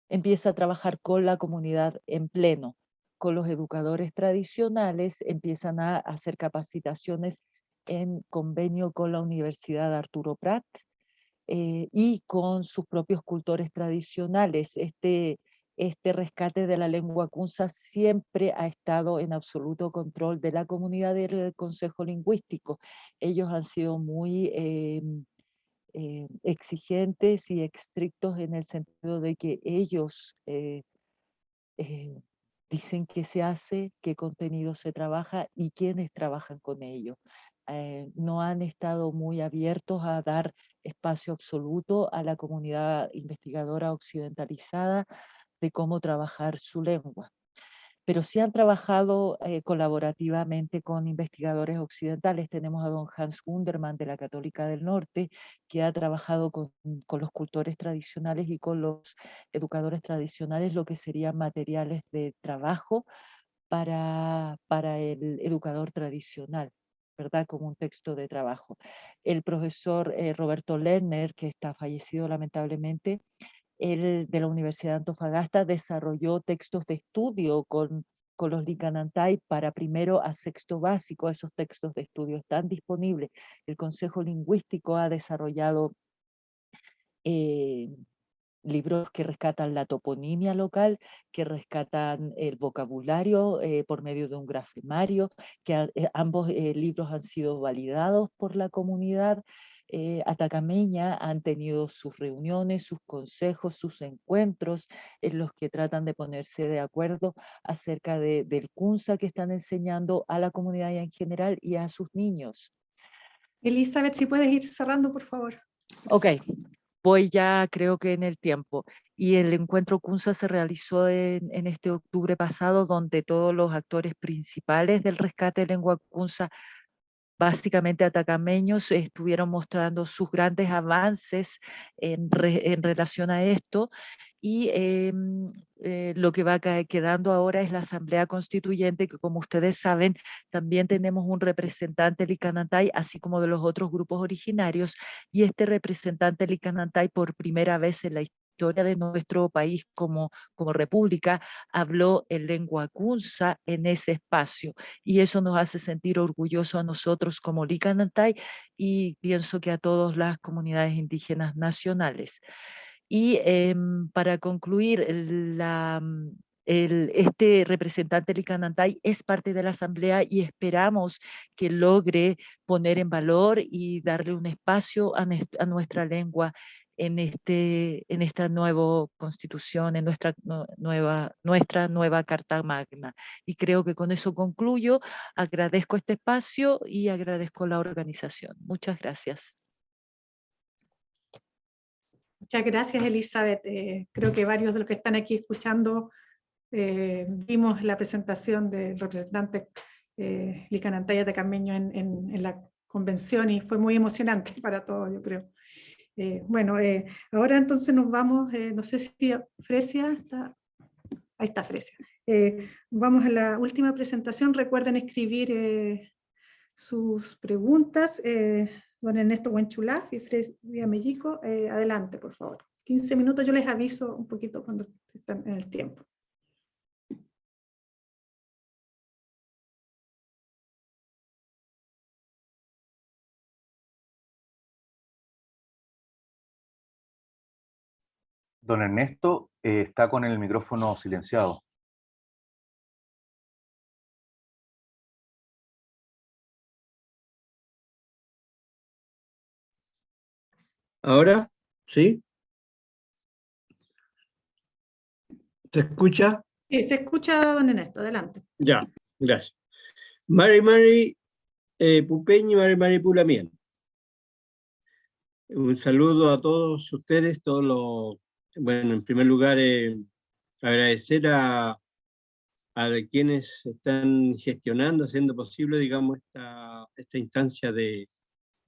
empieza a trabajar con la comunidad en pleno, con los educadores tradicionales, empiezan a hacer capacitaciones en convenio con la Universidad Arturo Prat y con sus propios cultores tradicionales. Este rescate de la lengua kunza siempre ha estado en absoluto control de la comunidad del Consejo Lingüístico. Ellos han sido muy exigentes y estrictos en el sentido de que ellos dicen qué se hace, qué contenido se trabaja y quiénes trabajan con ello. No han estado muy abiertos a dar espacio absoluto a la comunidad investigadora occidentalizada de cómo trabajar su lengua. Pero sí han trabajado colaborativamente con investigadores occidentales. Tenemos a don Hans Gundermann de la Católica del Norte, que ha trabajado con los cultores tradicionales y con los educadores tradicionales, lo que serían materiales de trabajo para el educador tradicional, ¿verdad? Como un texto de trabajo. El profesor Roberto Lerner, que está fallecido lamentablemente, él de la Universidad de Antofagasta desarrolló textos de estudio con los Licanantay para primero a sexto básico. Esos textos de estudio están disponibles. El Consejo Lingüístico ha desarrollado libros que rescatan la toponimia local, que rescatan el vocabulario por medio de un grafemario, que ambos libros han sido validados por la comunidad atacameña, han tenido sus reuniones, sus consejos, sus encuentros en los que tratan de ponerse de acuerdo acerca del kunza que están enseñando a la comunidad en general y a sus niños. Elizabeth, si puedes ir cerrando, por favor. Ok, voy ya creo que en el tiempo. Y el encuentro kunza se realizó en este octubre pasado, donde todos los actores principales del rescate de lengua kunza, básicamente atacameños, estuvieron mostrando sus grandes avances en relación a esto. Y lo que va quedando ahora es la Asamblea Constituyente, que como ustedes saben, también tenemos un representante Licanantay, así como de los otros grupos originarios, y este representante Licanantay por primera vez en la historia de nuestro país como república, habló en lengua kunza en ese espacio, y eso nos hace sentir orgullosos a nosotros como Licanantay, y pienso que a todas las comunidades indígenas nacionales. Y para concluir, este representante Licanantay es parte de la Asamblea y esperamos que logre poner en valor y darle un espacio a nuestra lengua en esta nueva constitución, en nuestra nueva Carta Magna. Y creo que con eso concluyo. Agradezco este espacio y agradezco la organización. Muchas gracias. Muchas gracias, Elizabeth. Creo que varios de los que están aquí escuchando vimos la presentación del representante Licanantaya Tecameño en la convención y fue muy emocionante para todos, yo creo. Bueno, ahora entonces nos vamos, no sé si Fresia está, ahí está Fresia. Vamos a la última presentación. Recuerden escribir sus preguntas. Don Ernesto Huenchulaf y Fresia Mellico, adelante, por favor. 15 minutos, yo les aviso un poquito cuando están en el tiempo. Don Ernesto está con el micrófono silenciado. ¿Ahora? ¿Sí? ¿Se escucha? Sí, se escucha, don Ernesto, adelante. Ya, gracias. Mari Pupeñi, Mari Pulamien. Un saludo a todos ustedes, bueno, en primer lugar, agradecer a quienes están gestionando, haciendo posible, digamos, esta instancia de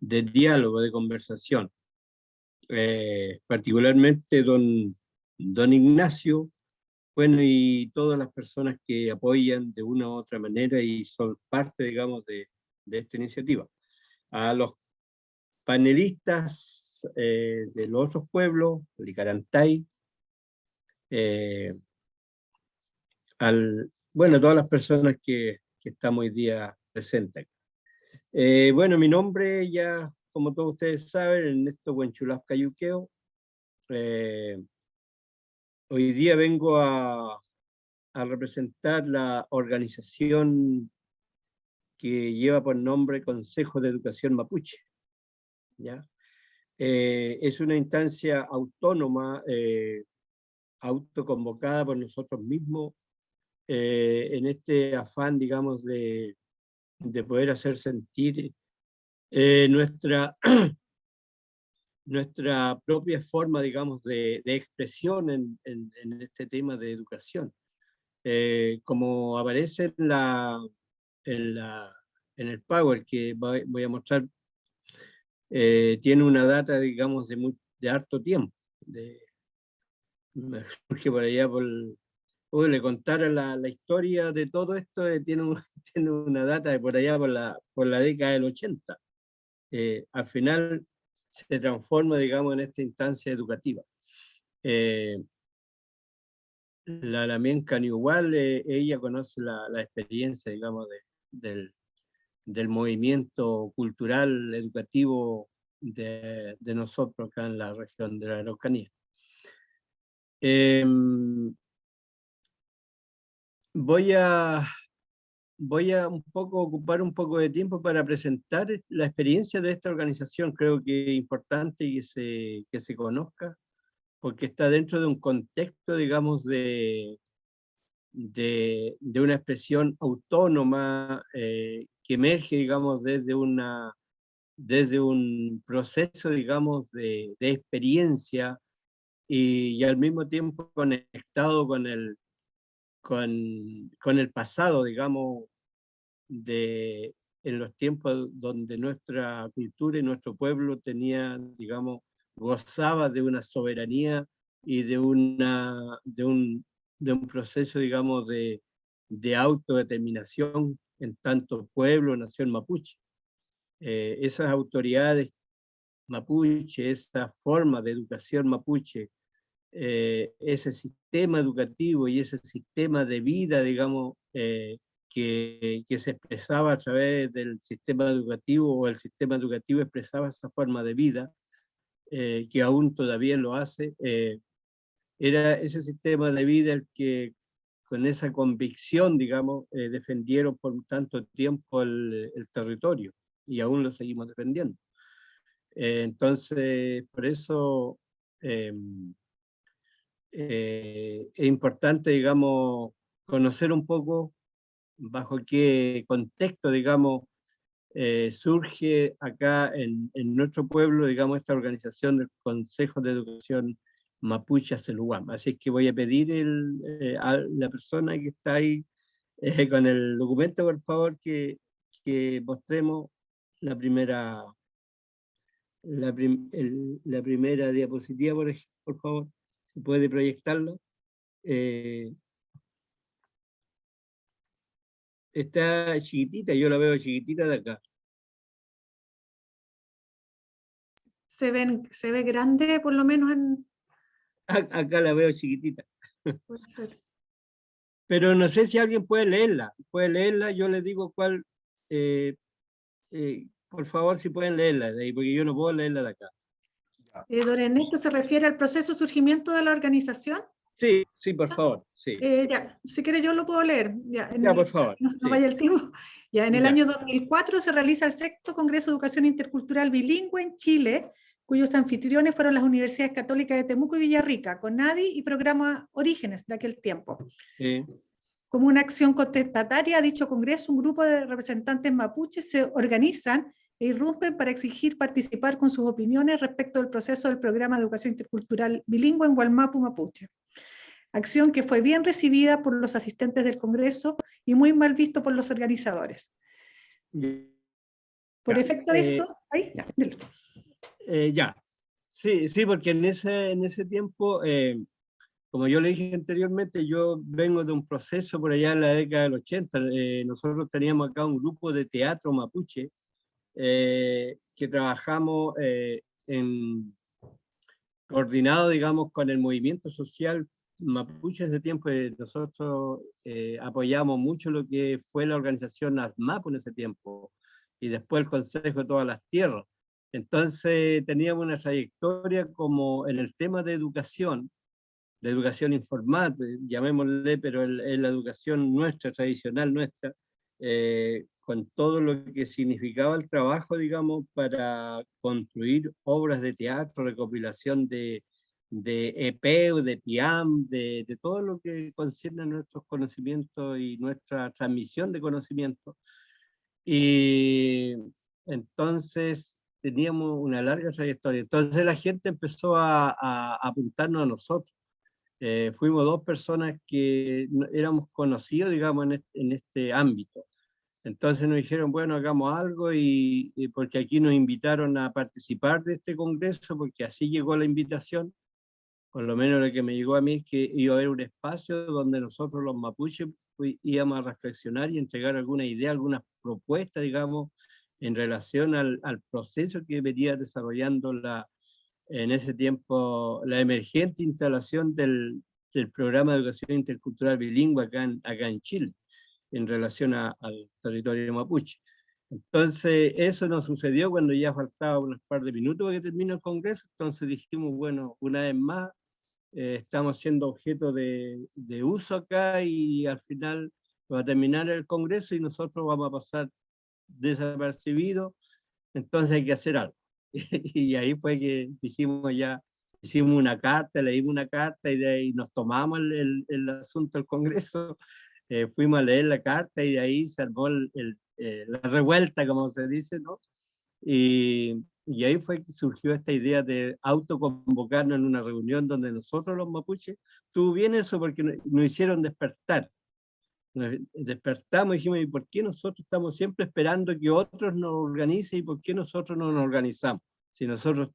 diálogo, de conversación. Particularmente don Ignacio, bueno, y todas las personas que apoyan de una u otra manera y son parte, digamos, de esta iniciativa. A los panelistas de los otros pueblos, Licarantay, bueno, todas las personas que estamos hoy día presentes. Bueno, mi nombre ya, como todos ustedes saben, Ernesto Huenchulaf Cayuqueo. Hoy día vengo a representar la organización que lleva por nombre Consejo de Educación Mapuche. ¿Ya? Es una instancia autónoma, autoconvocada por nosotros mismos, en este afán, digamos, de poder hacer sentir nuestra propia forma, digamos, de expresión en este tema de educación. Como aparece en el Power que voy a mostrar, tiene una data, digamos, de harto tiempo. Me surge por allá le contara la historia de todo esto, tiene una data de por allá por la década del 80. Al final se transforma, digamos, en esta instancia educativa. La Lamien Caniugual, ella conoce la experiencia, digamos, del movimiento cultural, educativo de nosotros acá en la región de la Araucanía. Voy a ocupar un poco de tiempo para presentar la experiencia de esta organización. Creo que es importante que se conozca, porque está dentro de un contexto, digamos, de una expresión autónoma que emerge, digamos, desde un proceso, digamos, de experiencia y al mismo tiempo conectado con el pasado, digamos, en los tiempos donde nuestra cultura y nuestro pueblo tenía, digamos, gozaba de una soberanía y de un proceso, digamos, de autodeterminación en tanto pueblo, nación mapuche. Esas autoridades mapuche, esa forma de educación mapuche, ese sistema educativo y ese sistema de vida, digamos, que se expresaba a través del sistema educativo, o el sistema educativo expresaba esa forma de vida, que aún todavía lo hace, era ese sistema de vida el que con esa convicción, digamos, defendieron por tanto tiempo el territorio, y aún lo seguimos defendiendo. Entonces, por eso es importante, digamos, conocer un poco bajo qué contexto, digamos, surge acá en nuestro pueblo, digamos, esta organización del Consejo de Educación Mapuche Aceluhuam. Así que voy a pedir a la persona que está ahí con el documento, por favor, que mostremos la primera, la primera diapositiva, por favor, si puede proyectarlo. Está chiquitita, yo la veo chiquitita de acá. Se ve grande, por lo menos en... Acá la veo chiquitita. Puede ser. Pero no sé si alguien puede leerla. Puede leerla, yo les digo cuál. Por favor, si pueden leerla de ahí, porque yo no puedo leerla de acá. Don Ernesto, ¿se refiere al proceso de surgimiento de la organización? Sí, sí, por favor. Sí. Ya, si quiere yo lo puedo leer. Ya, Por favor. No se nos Sí. vaya el tiempo. Ya, en el Ya. año 2004 se realiza el 6º Congreso de Educación Intercultural Bilingüe en Chile, cuyos anfitriones fueron las universidades católicas de Temuco y Villarrica, CONADI y Programa Orígenes de aquel tiempo. Sí. Como una acción contestataria a dicho congreso, un grupo de representantes mapuches se organizan e irrumpen para exigir participar con sus opiniones respecto del proceso del programa de educación intercultural bilingüe en Wallmapu Mapuche. Acción que fue bien recibida por los asistentes del congreso y muy mal visto por los organizadores. Por efecto de eso, ahí, ya, dilo. Ya. Sí, sí, porque en ese tiempo, como yo le dije anteriormente, yo vengo de un proceso por allá en la década del 80. Nosotros teníamos acá un grupo de teatro mapuche que trabajamos coordinado, digamos, con el movimiento social mapuche de tiempo. Nosotros apoyamos mucho lo que fue la organización ASMAPO en ese tiempo y después el Consejo de Todas las Tierras. Entonces teníamos una trayectoria como en el tema de educación informal, llamémosle, pero es la educación nuestra, tradicional nuestra, con todo lo que significaba el trabajo, digamos, para construir obras de teatro, recopilación de EP, de PIAM, de todo lo que concierne a nuestros conocimientos y nuestra transmisión de conocimientos. Y entonces teníamos una larga trayectoria. Entonces la gente empezó a apuntarnos a nosotros. Fuimos 2 personas que éramos conocidos, digamos, en este ámbito. Entonces nos dijeron, bueno, hagamos algo, y porque aquí nos invitaron a participar de este congreso, porque así llegó la invitación. Por lo menos lo que me llegó a mí es que iba a haber un espacio donde nosotros los mapuches íbamos a reflexionar y entregar alguna idea, algunas propuestas, digamos, en relación al proceso que venía desarrollando en ese tiempo la emergente instalación del programa de educación intercultural bilingüe acá en Chile, en relación al territorio mapuche. Entonces, eso nos sucedió cuando ya faltaba unos par de minutos para que termine el congreso. Entonces dijimos, bueno, una vez más, estamos siendo objeto de uso acá, y al final va a terminar el congreso y nosotros vamos a pasar desapercibidos, entonces hay que hacer algo. Y ahí fue que dijimos, ya hicimos una carta, leímos una carta, y de ahí nos tomamos el asunto del congreso, fuimos a leer la carta, y de ahí se armó la revuelta, como se dice, ¿no? Y ahí fue que surgió esta idea de autoconvocarnos en una reunión donde nosotros los mapuches, tuvo bien eso porque nos hicieron despertar. Nos despertamos y dijimos, ¿y por qué nosotros estamos siempre esperando que otros nos organicen, y por qué nosotros no nos organizamos? Si nosotros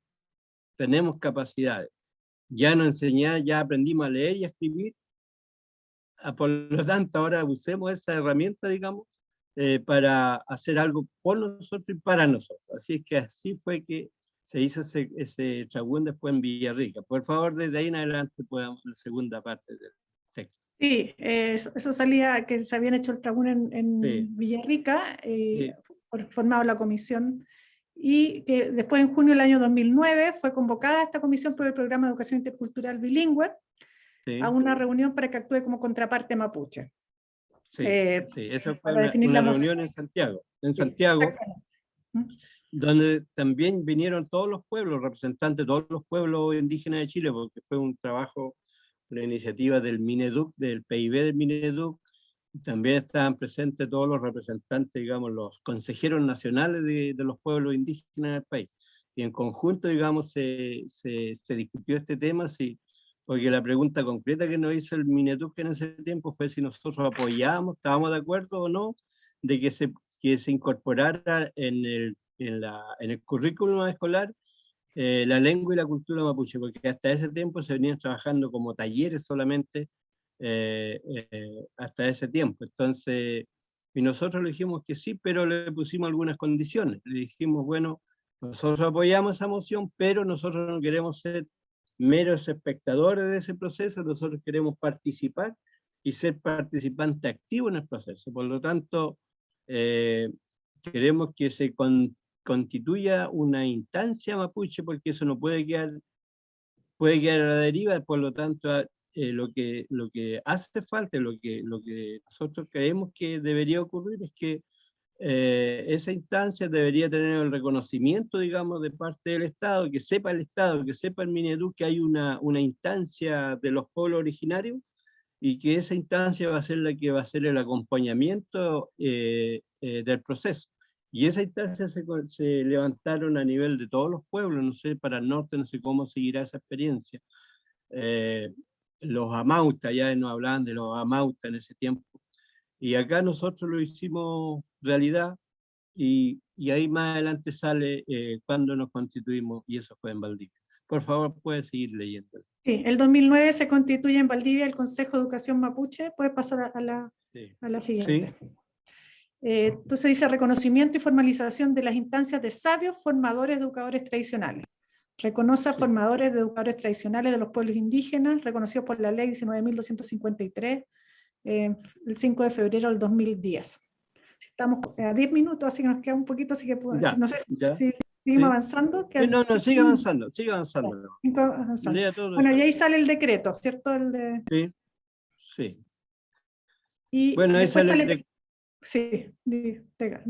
tenemos capacidades, ya nos enseñamos, ya aprendimos a leer y a escribir, por lo tanto ahora usemos esa herramienta, digamos, para hacer algo por nosotros y para nosotros. Así es que así fue que se hizo ese trabún después en Villarrica. Por favor, desde ahí en adelante podamos la segunda parte del texto. Sí, eso salía que se habían hecho el trabún en Sí. Villarrica, formado la comisión, y que después en junio del año 2009 fue convocada esta comisión por el programa de educación intercultural bilingüe, Sí. a una reunión para que actúe como contraparte mapuche. Sí, sí, esa fue para definir una la reunión moción. en Santiago. En Sí, Santiago, exactamente. donde también vinieron todos los pueblos, representantes de todos los pueblos indígenas de Chile, porque fue un trabajo, una iniciativa del Mineduc, del PIB del Mineduc. También estaban presentes todos los representantes, digamos, los consejeros nacionales de los pueblos indígenas del país. Y en conjunto, digamos, se discutió este tema, sí, porque la pregunta concreta que nos hizo el Mineduc en ese tiempo fue si nosotros apoyábamos, estábamos de acuerdo o no, de que se incorporara en el currículum escolar la lengua y la cultura mapuche, porque hasta ese tiempo se venían trabajando como talleres solamente, hasta ese tiempo. Entonces, y nosotros le dijimos que sí, pero le pusimos algunas condiciones. Le dijimos, bueno, nosotros apoyamos esa moción, pero nosotros no queremos ser meros espectadores de ese proceso, nosotros queremos participar y ser participante activo en el proceso. Por lo tanto, queremos que se constituya una instancia mapuche, porque eso no puede quedar a la deriva. Por lo tanto, lo que hace falta, lo que nosotros creemos que debería ocurrir es que esa instancia debería tener el reconocimiento, digamos, de parte del Estado, que sepa el Estado, que sepa el Mineduc que hay una instancia de los pueblos originarios, y que esa instancia va a ser la que va a hacer el acompañamiento del proceso. Y esa instancia se levantaron a nivel de todos los pueblos, no sé, para el norte, no sé cómo seguirá esa experiencia. Los amautas, ya nos hablaban de los amautas en ese tiempo, y acá nosotros lo hicimos realidad, y ahí más adelante sale cuando nos constituimos, y eso fue en Valdivia. Por favor, puedes seguir leyendo. Sí, el 2009 se constituye en Valdivia el Consejo de Educación Mapuche. Puede pasar a la siguiente. Sí. Entonces dice reconocimiento y formalización de las instancias de sabios formadores de educadores tradicionales. Reconoce a formadores de educadores tradicionales de los pueblos indígenas, reconocidos por la ley 19.253, el 5 de febrero del 2010. Estamos a 10 minutos, así que nos queda un poquito, así que no sé si seguimos avanzando. No, sigue avanzando, sigue avanzando. Avanzando. Bueno, y ahí sale el decreto, ¿cierto? Sí. Y bueno, ahí sale... Sí, diga.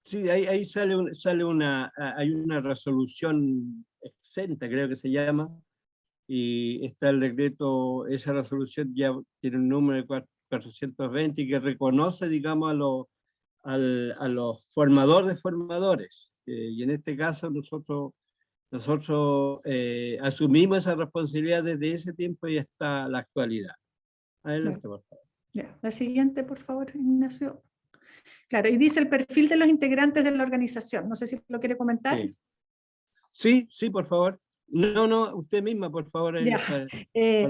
Sí, ahí hay una resolución exenta, creo que se llama, y está el decreto, esa resolución ya tiene un número de 420, que reconoce, digamos, a los formadores de formadores. Y en este caso nosotros asumimos esa responsabilidad desde ese tiempo y hasta la actualidad. Adelante, por favor. Ya, la siguiente, por favor, Ignacio. Claro, y dice el perfil de los integrantes de la organización. No sé si lo quiere comentar. Sí, por favor. No, usted misma, por favor, para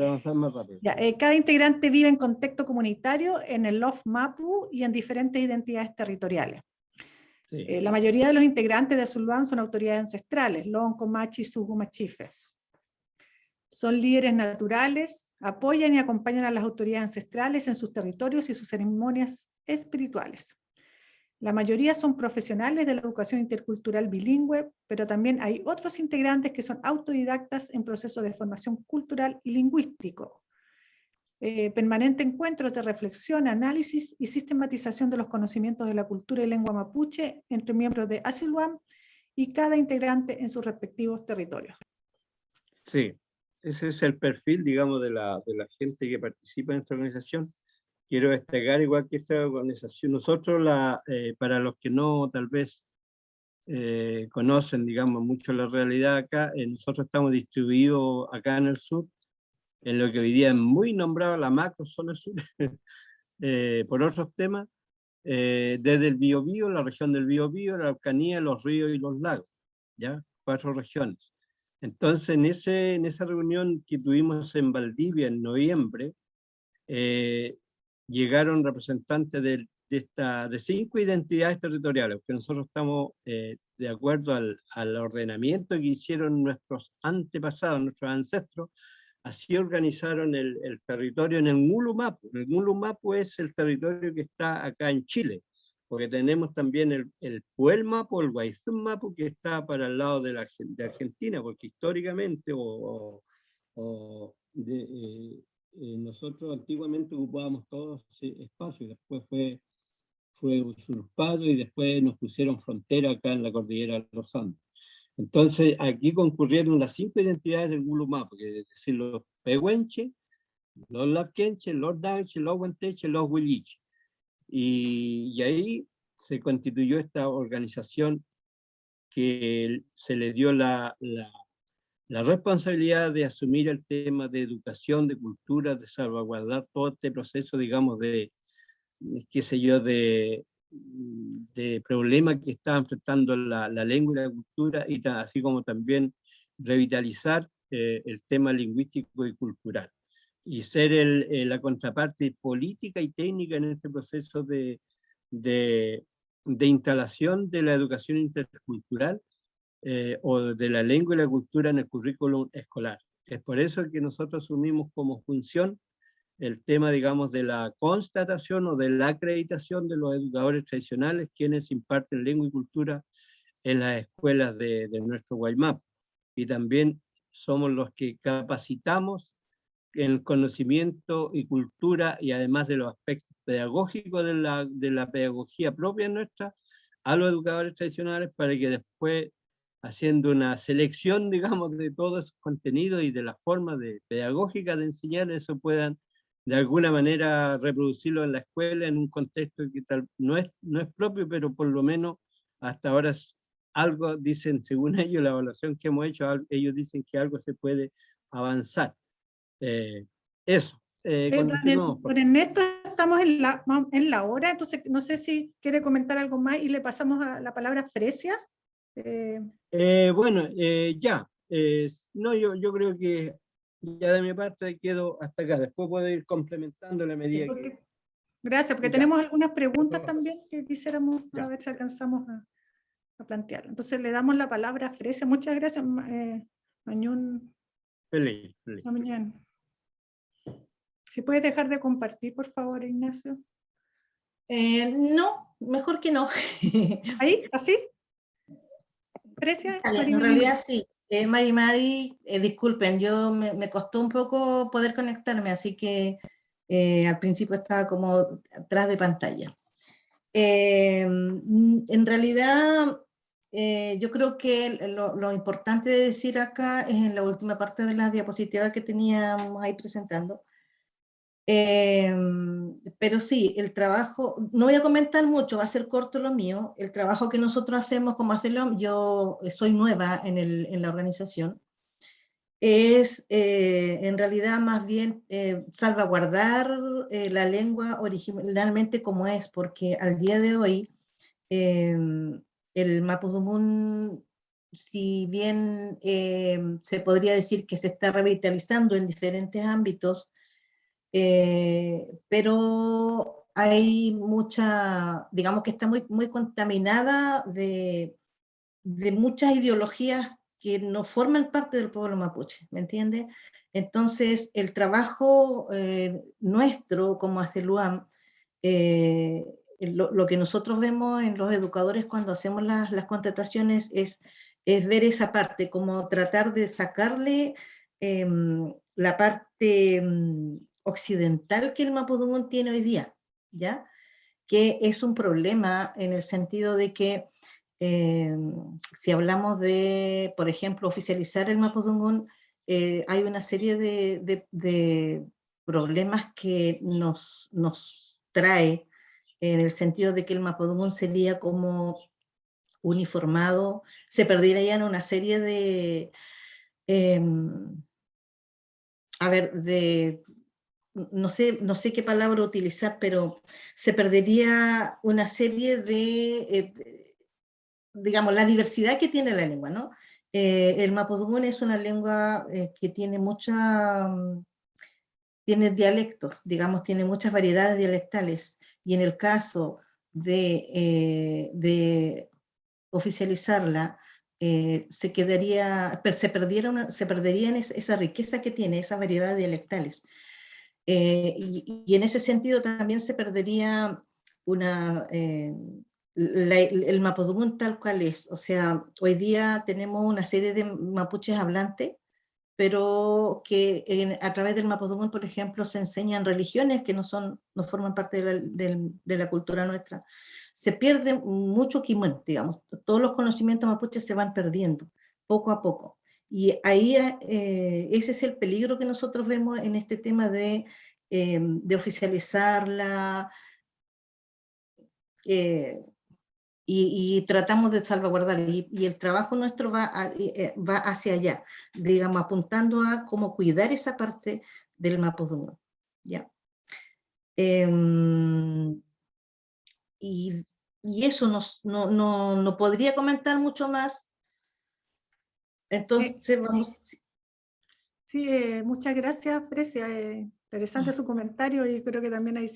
avanzar más rápido. Cada integrante vive en contexto comunitario, en el LOF Mapu y en diferentes identidades territoriales. La mayoría de los integrantes de Azulúan son autoridades ancestrales, Lonco, Machi, Sugu, Machife. Son líderes naturales, apoyan y acompañan a las autoridades ancestrales en sus territorios y sus ceremonias espirituales. La mayoría son profesionales de la educación intercultural bilingüe, pero también hay otros integrantes que son autodidactas en proceso de formación cultural y lingüístico. Permanente encuentros de reflexión, análisis y sistematización de los conocimientos de la cultura y lengua mapuche entre miembros de Azulúan y cada integrante en sus respectivos territorios. Sí, ese es el perfil, digamos, de la gente que participa en esta organización. Quiero destacar, igual que esta organización, nosotros, para los que no tal vez conocen, digamos, mucho la realidad acá, nosotros estamos distribuidos acá en el sur, en lo que hoy día es muy nombrado la macro zona sur, por otros temas, desde el Biobío, la región del Biobío, la Araucanía, los ríos y los lagos, ¿ya? 4 regiones. Entonces, en esa reunión que tuvimos en Valdivia en noviembre, llegaron representantes de 5 identidades territoriales, porque nosotros estamos de acuerdo al ordenamiento que hicieron nuestros antepasados, nuestros ancestros. Así organizaron el territorio en el Ngulu Mapu. El Ngulu Mapu es el territorio que está acá en Chile, porque tenemos también el Puel Mapu, el Guayzún Mapu, que está para el lado de Argentina, porque históricamente nosotros antiguamente ocupábamos todos ese espacio, y después fue usurpado y después nos pusieron frontera acá en la cordillera de los Andes. Entonces aquí concurrieron las 5 identidades del Gulumapu, que es decir, los Pehuenche, los Lapquenche, los Danche, los Huanteche, los Huilliche. Y ahí se constituyó esta organización que se le dio la responsabilidad de asumir el tema de educación, de cultura, de salvaguardar todo este proceso, digamos, de, qué sé yo, de problemas que está enfrentando la lengua y la cultura, y así como también revitalizar el tema lingüístico y cultural. Y ser la contraparte política y técnica en este proceso de instalación de la educación intercultural o de la lengua y la cultura en el currículum escolar. Es por eso que nosotros asumimos como función el tema, digamos, de la constatación o de la acreditación de los educadores tradicionales, quienes imparten lengua y cultura en las escuelas de nuestro Guaymapu. Y también somos los que capacitamos en el conocimiento y cultura, y además de los aspectos pedagógicos de la pedagogía propia nuestra, a los educadores tradicionales, para que después, haciendo una selección, digamos, de todos esos contenidos y de la forma pedagógica de enseñar, eso puedan de alguna manera reproducirlo en la escuela en un contexto que tal no es propio, pero por lo menos hasta ahora algo dicen, según ellos, la evaluación que hemos hecho, ellos dicen que algo se puede avanzar. Eso. Continuamos. Don Ernesto, estamos en la hora, entonces no sé si quiere comentar algo más y le pasamos a la palabra a Fresia. Bueno, ya. No, yo creo que ya de mi parte quedo hasta acá. Después puedo ir complementando la medida que... Gracias, porque ya. tenemos algunas preguntas también que quisiéramos Ya. a ver si alcanzamos a plantear. Entonces le damos la palabra a Fresia. Muchas gracias, Mañón. Feliz. Mañana. Si puedes dejar de compartir, por favor, Ignacio. No, mejor que no. ¿Ahí? ¿Así? ¿Fresia? En realidad sí. Mari, disculpen, me costó un poco poder conectarme, así que al principio estaba como atrás de pantalla. En realidad, yo creo que lo importante de decir acá es en la última parte de la diapositiva que teníamos ahí presentando. Pero sí, el trabajo, no voy a comentar mucho, va a ser corto lo mío. El trabajo que nosotros hacemos como ACELOM, yo soy nueva en la organización, es en realidad más bien salvaguardar la lengua originalmente como es, porque al día de hoy el mapudungún, si bien se podría decir que se está revitalizando en diferentes ámbitos, pero hay mucha, digamos que está muy contaminada de muchas ideologías que no forman parte del pueblo mapuche, ¿me entiende? Entonces, el trabajo nuestro como ACELUAM, lo que nosotros vemos en los educadores cuando hacemos las contrataciones es ver esa parte, como tratar de sacarle la parte occidental que el mapudungún tiene hoy día, ¿ya? Que es un problema en el sentido de que si hablamos de, por ejemplo, oficializar el mapudungún, hay una serie de problemas que nos trae en el sentido de que el mapudungún sería como uniformado, se perdería ya en una serie de no sé qué palabra utilizar, pero se perdería una serie de digamos, la diversidad que tiene la lengua, ¿no? El mapudungún es una lengua que tiene tiene dialectos, digamos, tiene muchas variedades dialectales, y en el caso de oficializarla, se perdería esa riqueza que tiene, esa variedad dialectales. Y en ese sentido también se perdería el mapudungún tal cual es. O sea, hoy día tenemos una serie de mapuches hablantes, pero que a través del Mapudungun, por ejemplo, se enseñan religiones que no forman parte de la cultura nuestra. Se pierde mucho Quimén, digamos, todos los conocimientos mapuches se van perdiendo, poco a poco. Y ahí ese es el peligro que nosotros vemos en este tema de oficializarla, y tratamos de salvaguardar, y el trabajo nuestro va hacia allá, digamos, apuntando a cómo cuidar esa parte del Mapudungun, ¿ya? Y eso no podría comentar mucho más, entonces vamos... Sí, muchas gracias, Precia. Interesante su comentario y creo que también ahí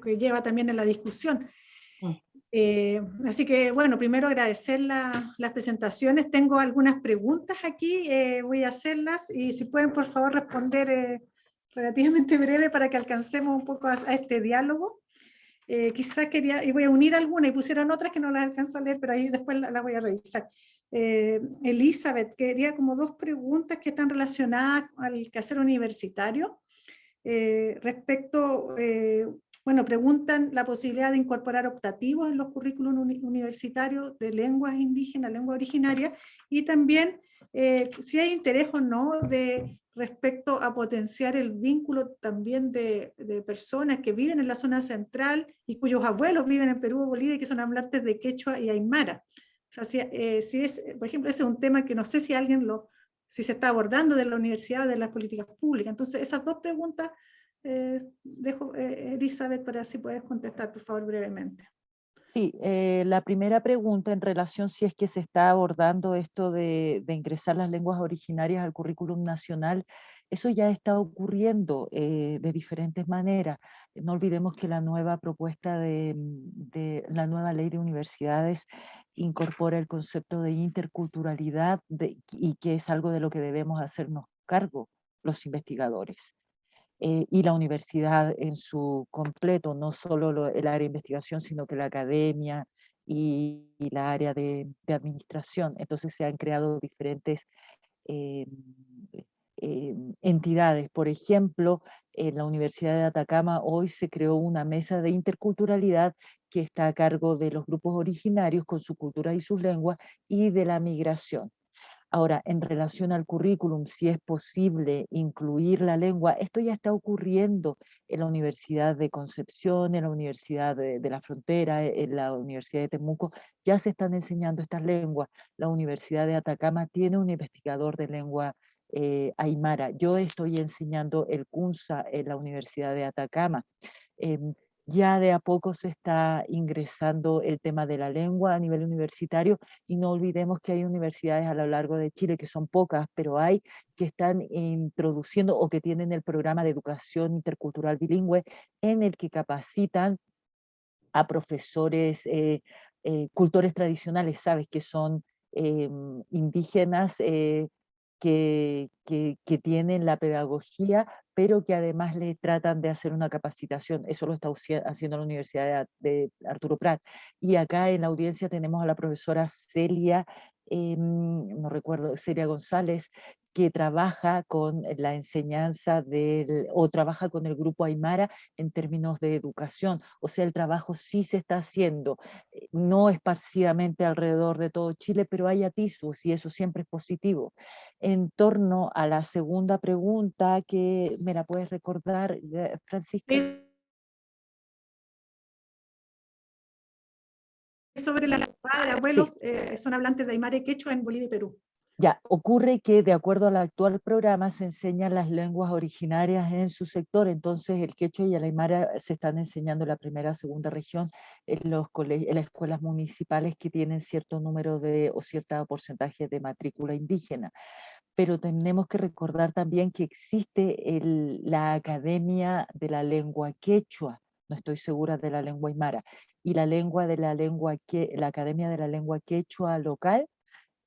que lleva también en la discusión. Así que, bueno, primero agradecer las presentaciones. Tengo algunas preguntas aquí, voy a hacerlas y si pueden, por favor, responder relativamente breve para que alcancemos un poco a este diálogo. Quizás quería, y voy a unir algunas, y pusieron otras que no las alcanzo a leer, pero ahí después las voy a revisar. Elizabeth, quería como dos preguntas que están relacionadas al quehacer universitario. Bueno, preguntan la posibilidad de incorporar optativos en los currículos universitarios de lenguas indígenas, lengua originaria, y también si hay interés o no respecto a potenciar el vínculo también de personas que viven en la zona central y cuyos abuelos viven en Perú o Bolivia y que son hablantes de quechua y aymara. O sea, por ejemplo, ese es un tema que no sé si si se está abordando de la universidad o de las políticas públicas. Entonces, esas dos preguntas dejo, Elizabeth, para si puedes contestar, por favor, brevemente. Sí, la primera pregunta en relación si es que se está abordando esto de ingresar las lenguas originarias al currículum nacional, eso ya está ocurriendo de diferentes maneras. No olvidemos que la nueva propuesta de la nueva ley de universidades incorpora el concepto de interculturalidad y que es algo de lo que debemos hacernos cargo los investigadores. Y la universidad en su completo, no solo el área de investigación, sino que la academia y la área de administración. Entonces se han creado diferentes eh, entidades. Por ejemplo, en la Universidad de Atacama hoy se creó una mesa de interculturalidad que está a cargo de los grupos originarios con su cultura y sus lenguas y de la migración. Ahora, en relación al currículum, si es posible incluir la lengua, esto ya está ocurriendo en la Universidad de Concepción, en la Universidad de la Frontera, en la Universidad de Temuco, ya se están enseñando estas lenguas. La Universidad de Atacama tiene un investigador de lengua aymara. Yo estoy enseñando el Kunza en la Universidad de Atacama. Ya de a poco se está ingresando el tema de la lengua a nivel universitario y no olvidemos que hay universidades a lo largo de Chile, que son pocas, pero hay que están introduciendo o que tienen el programa de educación intercultural bilingüe en el que capacitan a profesores, cultores tradicionales, ¿sabes? Que son indígenas que tienen la pedagogía, pero que además le tratan de hacer una capacitación. Eso lo está haciendo la Universidad de Arturo Prat. Y acá en la audiencia tenemos a la profesora Celia, no recuerdo, Celia González, que trabaja con la enseñanza o trabaja con el grupo Aymara en términos de educación. O sea, el trabajo sí se está haciendo, no esparcidamente alrededor de todo Chile, pero hay atisbos y eso siempre es positivo. En torno a la segunda pregunta, que me la puedes recordar, Francisca. Sobre la lengua de abuelos, son hablantes de aymara y quechua en Bolivia y Perú. Ya, ocurre que de acuerdo al actual programa se enseñan las lenguas originarias en su sector, entonces el quechua y el aymara se están enseñando en la primera, segunda región en las escuelas municipales que tienen cierto número o cierto porcentaje de matrícula indígena. Pero tenemos que recordar también que existe la Academia de la Lengua Quechua, no estoy segura de la lengua aymara, y la Academia de la Lengua Quechua local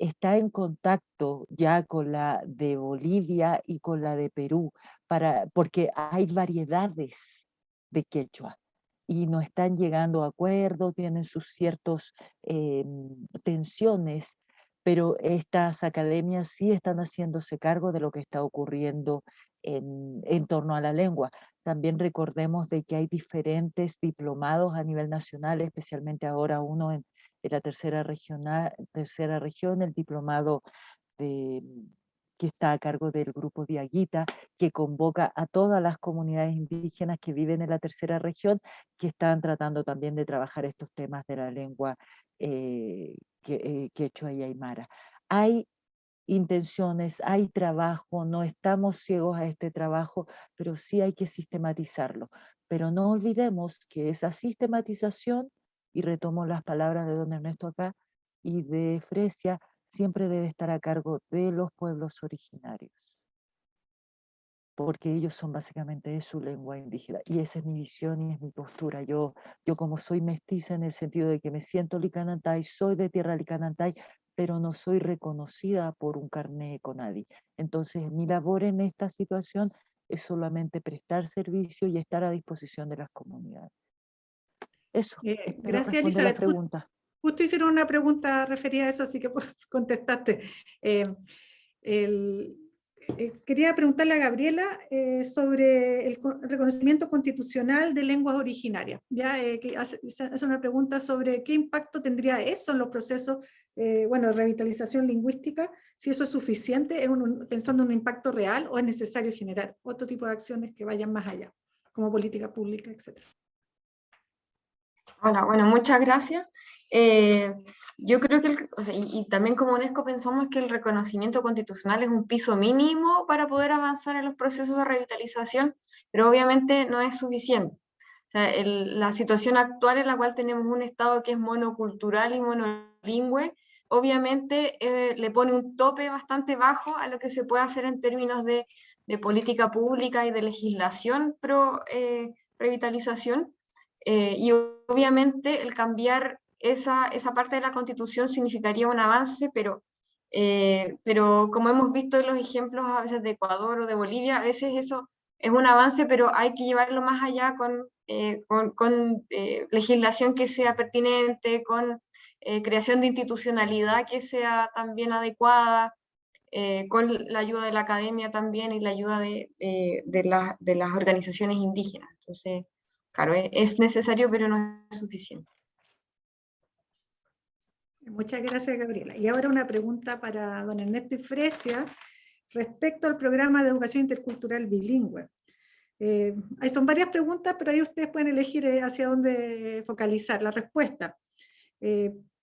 está en contacto ya con la de Bolivia y con la de Perú, porque hay variedades de quechua y no están llegando a acuerdos, tienen sus ciertas tensiones, pero estas academias sí están haciéndose cargo de lo que está ocurriendo en torno a la lengua. También recordemos de que hay diferentes diplomados a nivel nacional, especialmente ahora uno en la tercera región, el diplomado que está a cargo del grupo Diaguita, que convoca a todas las comunidades indígenas que viven en la tercera región, que están tratando también de trabajar estos temas de la lengua quechua y aymara. Hay intenciones, hay trabajo, no estamos ciegos a este trabajo, pero sí hay que sistematizarlo. Pero no olvidemos que esa sistematización, y retomo las palabras de don Ernesto acá y de Fresia, siempre debe estar a cargo de los pueblos originarios, porque ellos son básicamente de su lengua indígena, y esa es mi visión y es mi postura. Yo como soy mestiza en el sentido de que me siento licanantay, soy de tierra licanantay, pero no soy reconocida por un carné CONADI. Entonces mi labor en esta situación es solamente prestar servicio y estar a disposición de las comunidades. Eso, espero Gracias, responder las Elizabeth. preguntas. Justo hicieron una pregunta referida a eso, así que contestaste. Quería preguntarle a Gabriela sobre el reconocimiento constitucional de lenguas originarias. ¿Ya? Que hace una pregunta sobre qué impacto tendría eso en los procesos de revitalización lingüística, si eso es suficiente, pensando en un impacto real, o es necesario generar otro tipo de acciones que vayan más allá, como política pública, etc. Hola, bueno, muchas gracias. Yo creo que, y también como UNESCO pensamos que el reconocimiento constitucional es un piso mínimo para poder avanzar en los procesos de revitalización, pero obviamente no es suficiente. O sea, la situación actual en la cual tenemos un Estado que es monocultural y monolingüe, obviamente le pone un tope bastante bajo a lo que se puede hacer en términos de política pública y de legislación pro revitalización. Y obviamente el cambiar esa parte de la Constitución significaría un avance, pero como hemos visto en los ejemplos a veces de Ecuador o de Bolivia, a veces eso es un avance, pero hay que llevarlo más allá con legislación que sea pertinente, con creación de institucionalidad que sea también adecuada, con la ayuda de la academia también y la ayuda de las organizaciones indígenas. Entonces, claro, es necesario, pero no es suficiente. Muchas gracias, Gabriela. Y ahora una pregunta para don Ernesto y Fresia respecto al programa de educación intercultural bilingüe. Ahí son varias preguntas, pero ahí ustedes pueden elegir hacia dónde focalizar la respuesta.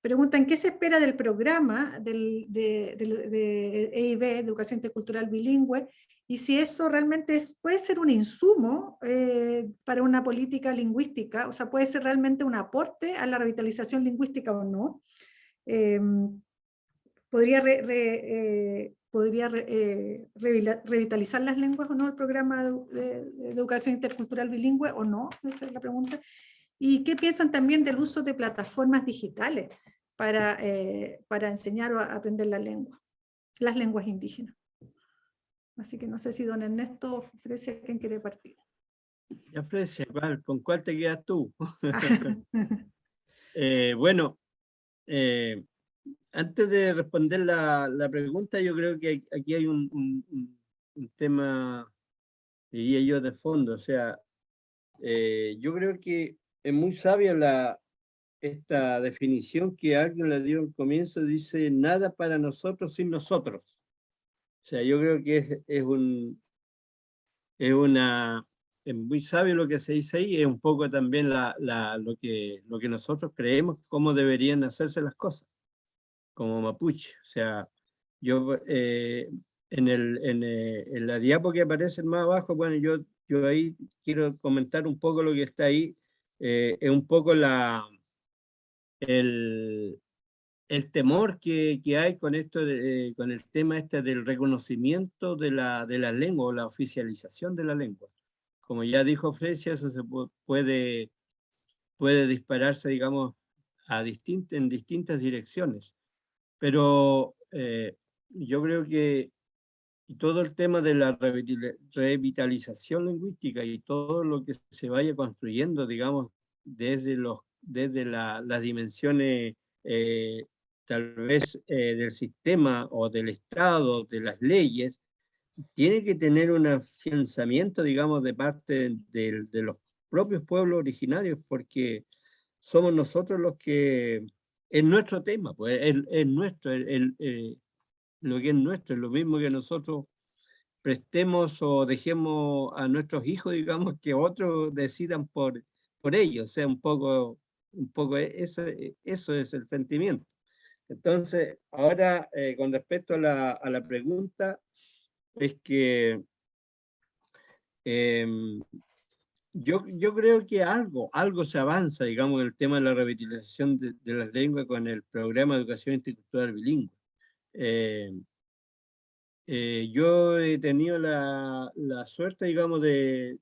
Preguntan, ¿qué se espera del programa de EIB, Educación Intercultural Bilingüe? Y si eso realmente puede ser un insumo para una política lingüística, o sea, puede ser realmente un aporte a la revitalización lingüística o no. ¿Podría revitalizar las lenguas o no el programa de educación intercultural bilingüe o no? Esa es la pregunta. ¿Y qué piensan también del uso de plataformas digitales para enseñar o aprender las lenguas indígenas? Así que no sé si don Ernesto o Fresia, ¿quién quiere partir? Ya, Fresia, ¿con cuál te quedas tú? Bueno, antes de responder la pregunta, yo creo que aquí hay un tema, diría yo, de fondo. O sea, yo creo que es muy sabia esta definición que alguien le dio al comienzo, dice, nada para nosotros sin nosotros. O sea, yo creo que es muy sabio lo que se dice ahí, es un poco también lo que nosotros creemos, cómo deberían hacerse las cosas, como mapuche. O sea, yo en la diapo que aparece más abajo, bueno, yo ahí quiero comentar un poco lo que está ahí, es un poco el temor que hay con esto, con el tema del reconocimiento de la lengua o la oficialización de la lengua. Como ya dijo Fresia, eso se puede dispararse, digamos, en distintas direcciones. Pero yo creo que todo el tema de la revitalización lingüística y todo lo que se vaya construyendo, digamos, desde las dimensiones tal vez del sistema o del Estado, de las leyes, tiene que tener un afianzamiento, digamos, de parte de los propios pueblos originarios, porque somos nosotros los que, es nuestro tema, pues es nuestro, lo que es nuestro, es lo mismo que nosotros prestemos o dejemos a nuestros hijos, digamos, que otros decidan por ellos, o sea, un poco eso es el sentimiento. Entonces, ahora, con respecto a la pregunta, es que yo creo que algo se avanza, digamos, en el tema de la revitalización de las lenguas con el programa de educación intercultural bilingüe. Yo he tenido la suerte, digamos, de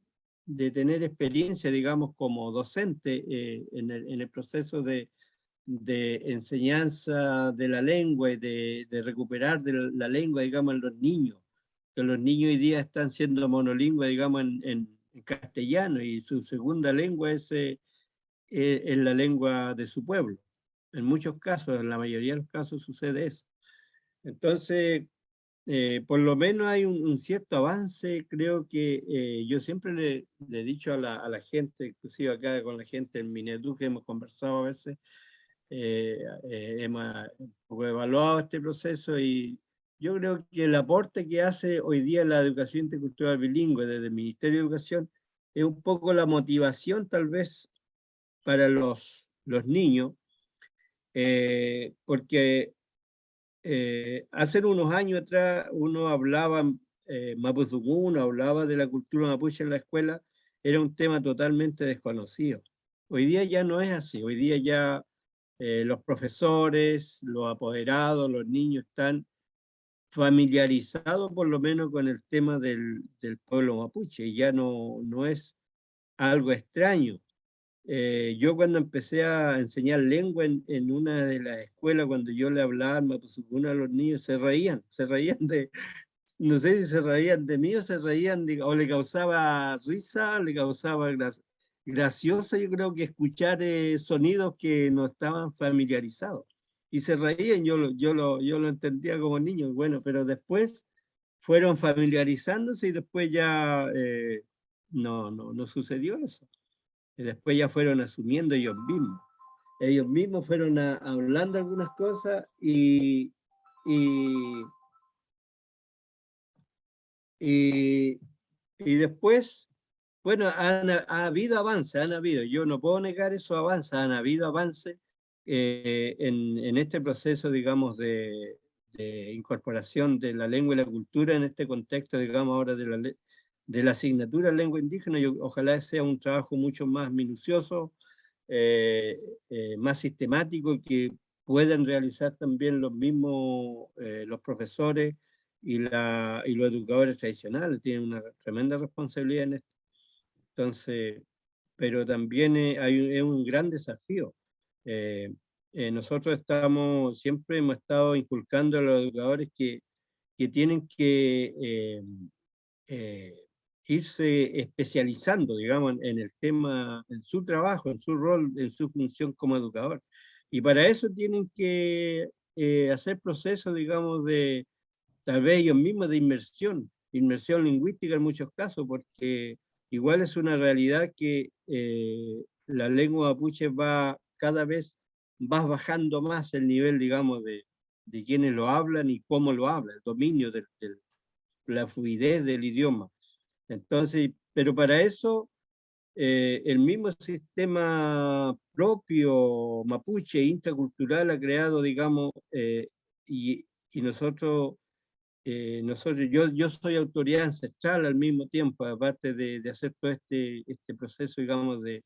tener experiencia, digamos, como docente en el proceso de enseñanza de la lengua y de recuperar la lengua, digamos, en los niños. Que los niños hoy día están siendo monolingües, digamos, en castellano, y su segunda lengua es la lengua de su pueblo. En muchos casos, en la mayoría de los casos sucede eso. Entonces, por lo menos hay un cierto avance. Creo que yo siempre le he dicho a la gente, inclusive acá con la gente en Mineduc, que hemos conversado a veces, hemos un poco evaluado este proceso, y yo creo que el aporte que hace hoy día la educación intercultural bilingüe desde el Ministerio de Educación es un poco la motivación tal vez para los niños, porque hace unos años atrás uno hablaba, Mapudungun, uno hablaba de la cultura mapuche en la escuela, era un tema totalmente desconocido. Hoy día ya no es así, hoy día ya los profesores, los apoderados, los niños están familiarizados por lo menos con el tema del pueblo mapuche, y ya no es algo extraño. Yo cuando empecé a enseñar lengua en una de las escuelas, cuando yo le hablaba en Mapudungun a los niños, se reían de, no sé si se reían de mí o se reían o le causaba risa, le causaba gracioso, yo creo que escuchar sonidos que no estaban familiarizados. Y se reían, yo lo entendía como niño, bueno, pero después fueron familiarizándose y después ya no sucedió eso. Y después ya fueron asumiendo ellos mismos. Ellos mismos fueron hablando algunas cosas y después, bueno, ha habido avances, yo no puedo negar esos avances, han habido avances en este proceso, digamos, de incorporación de la lengua y la cultura en este contexto, digamos, ahora de la asignatura lengua indígena. Ojalá sea un trabajo mucho más minucioso, más sistemático, que puedan realizar también los mismos, los profesores y los educadores tradicionales. Tienen una tremenda responsabilidad en esto. Entonces, pero también es un gran desafío. Nosotros siempre hemos estado inculcando a los educadores que tienen que irse especializando, digamos, en el tema, en su trabajo, en su rol, en su función como educador. Y para eso tienen que hacer procesos, digamos, tal vez ellos mismos de inmersión lingüística en muchos casos, porque igual es una realidad que la lengua mapuche cada vez va bajando más el nivel, digamos, de quienes lo hablan y cómo lo hablan, el dominio de la fluidez del idioma. Entonces, pero para eso el mismo sistema propio mapuche intracultural ha creado, digamos, y nosotros, yo soy autoridad ancestral al mismo tiempo, aparte de hacer todo este proceso, digamos, de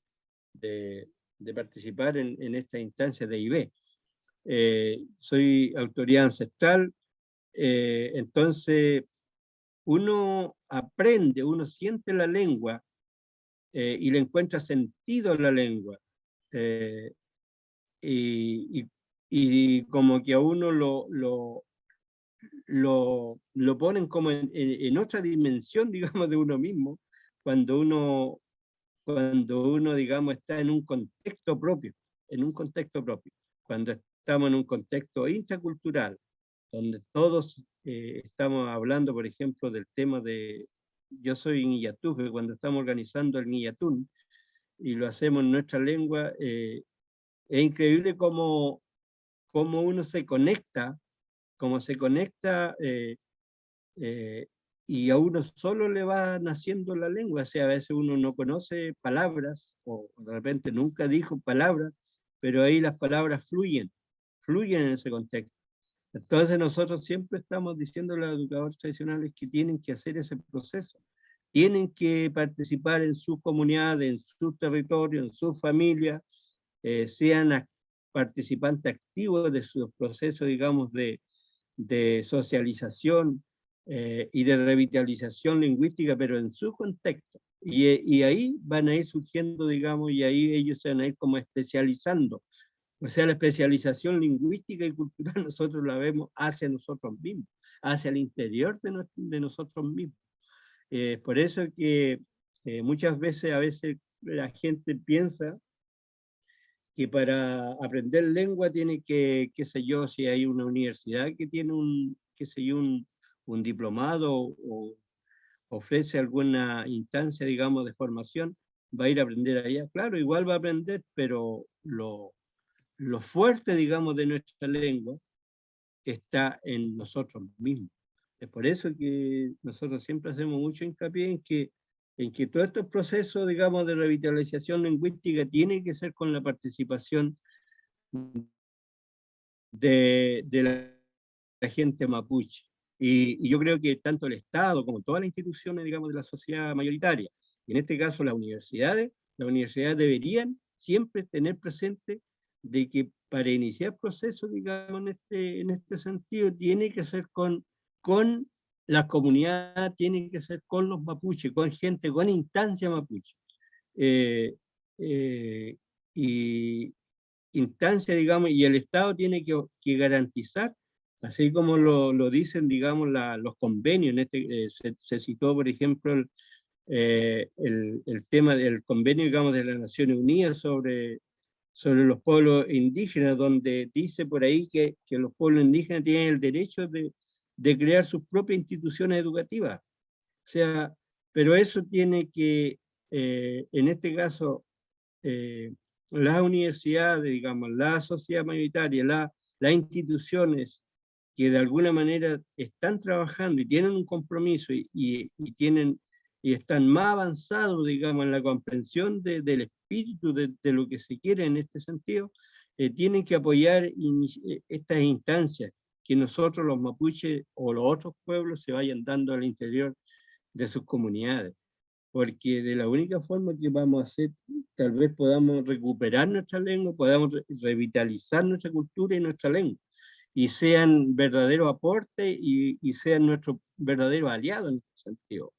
participar en esta instancia de IB. Soy autoridad ancestral, entonces uno aprende, uno siente la lengua y le encuentra sentido a la lengua. Y como que a uno lo ponen como en otra dimensión, digamos, de uno mismo, cuando uno, digamos, está en un contexto propio, cuando estamos en un contexto intracultural, donde todos estamos hablando, por ejemplo, del tema de, yo soy Ñiyatufe, cuando estamos organizando el Ñiyatún, y lo hacemos en nuestra lengua, es increíble cómo uno se conecta, y a uno solo le va naciendo la lengua. O sea, a veces uno no conoce palabras, o de repente nunca dijo palabras, pero ahí las palabras fluyen en ese contexto. Entonces nosotros siempre estamos diciendo a los educadores tradicionales que tienen que hacer ese proceso, tienen que participar en sus comunidades, en su territorio, en su familia, sean participantes activos de sus procesos, digamos, de socialización y de revitalización lingüística, pero en su contexto. Y ahí van a ir surgiendo, digamos, y ahí ellos se van a ir como especializando. O sea, la especialización lingüística y cultural nosotros la vemos hacia nosotros mismos, hacia el interior de nosotros mismos. Por eso que muchas veces, la gente piensa que para aprender lengua tiene que, qué sé yo, si hay una universidad que tiene un diplomado o ofrece alguna instancia, digamos, de formación, va a ir a aprender allá. Claro, igual va a aprender, pero lo fuerte, digamos, de nuestra lengua está en nosotros mismos. Es por eso que nosotros siempre hacemos mucho hincapié en que todos estos procesos, digamos, de revitalización lingüística tienen que ser con la participación de la gente mapuche. Y yo creo que tanto el Estado como todas las instituciones, digamos, de la sociedad mayoritaria, y en este caso las universidades deberían siempre tener presente de que para iniciar procesos, digamos, en este sentido, tiene que ser con las comunidades, tiene que ser con los mapuches, con gente, con instancia mapuche. Y instancia, digamos, y el Estado tiene que garantizar, así como lo dicen, digamos, los convenios. Se citó, por ejemplo, el tema del convenio, digamos, de las Naciones Unidas sobre los pueblos indígenas, donde dice por ahí que los pueblos indígenas tienen el derecho de crear sus propias instituciones educativas. O sea, pero eso tiene que, en este caso, las universidades, digamos, la sociedad mayoritaria, las instituciones que de alguna manera están trabajando y tienen un compromiso y están más avanzados, digamos, en la comprensión del espíritu de lo que se quiere en este sentido, tienen que apoyar estas instancias que nosotros los mapuches o los otros pueblos se vayan dando al interior de sus comunidades, porque de la única forma que vamos a hacer, tal vez podamos recuperar nuestra lengua, podamos revitalizar nuestra cultura y nuestra lengua, y sean verdaderos aportes y sean nuestros verdaderos aliados en este sentido.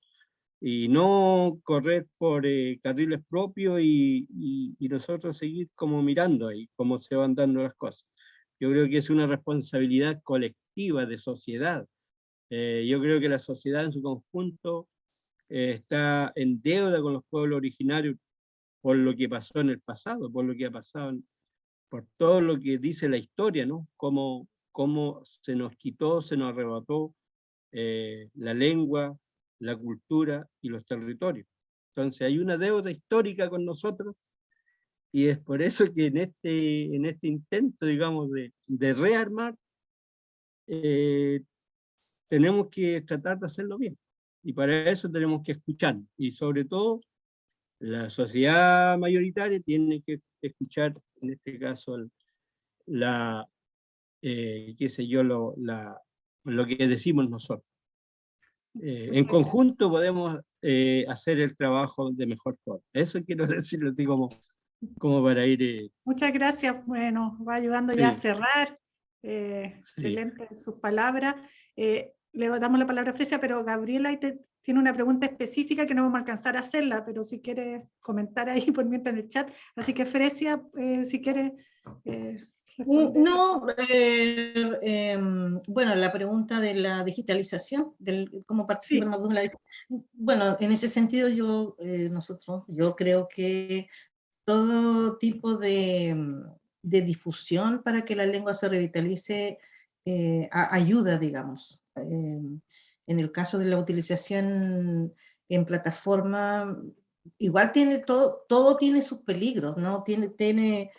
Y no correr por carriles propios y nosotros seguir como mirando ahí, cómo se van dando las cosas. Yo creo que es una responsabilidad colectiva de sociedad. Yo creo que la sociedad en su conjunto está en deuda con los pueblos originarios por lo que pasó en el pasado, por lo que ha pasado, por todo lo que dice la historia, ¿no? Cómo se nos quitó, se nos arrebató la lengua, la cultura y los territorios. Entonces hay una deuda histórica con nosotros y es por eso que en este intento, digamos, de rearmar, tenemos que tratar de hacerlo bien. Y para eso tenemos que escuchar. Y sobre todo, la sociedad mayoritaria tiene que escuchar, en este caso, qué sé yo, lo que decimos nosotros. En conjunto podemos hacer el trabajo de mejor forma. Eso quiero decirlo así como para ir... Muchas gracias. Bueno, va ayudando ya a cerrar. Excelente sus palabras. Le damos la palabra a Fresia, pero Gabriela tiene una pregunta específica que no vamos a alcanzar a hacerla, pero si quiere comentar ahí por mientras en el chat. Así que Fresia, si quiere... No, bueno, la pregunta de la digitalización, cómo participa el Mapudungun en la... Bueno, en ese sentido yo creo que todo tipo de de difusión para que la lengua se revitalice ayuda, digamos. En el caso de la utilización en plataforma, igual tiene todo tiene sus peligros, ¿no? Tiene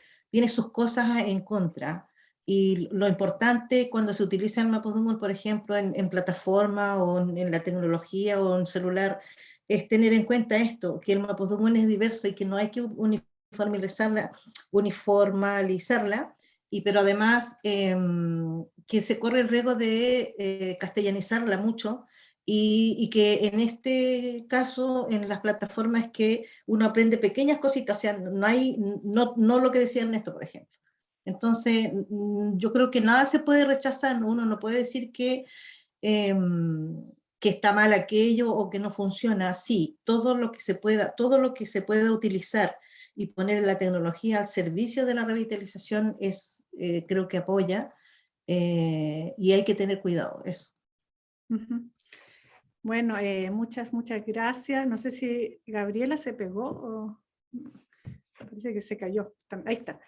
sus cosas en contra. Y lo importante cuando se utiliza el Mapudungun, por ejemplo, en plataforma o en la tecnología o en celular, es tener en cuenta esto, que el Mapudungun es diverso y que no hay que uniformalizarla, pero además que se corre el riesgo de castellanizarla mucho, y que en este caso, en las plataformas, es que uno aprende pequeñas cositas, o sea, no lo que decía Ernesto, por ejemplo. Entonces, yo creo que nada se puede rechazar, uno no puede decir que está mal aquello o que no funciona. Sí, todo lo que se pueda utilizar y poner la tecnología al servicio de la revitalización creo que apoya, y hay que tener cuidado, eso. Bueno, muchas gracias. No sé si Gabriela se pegó o parece que se cayó. Ahí está.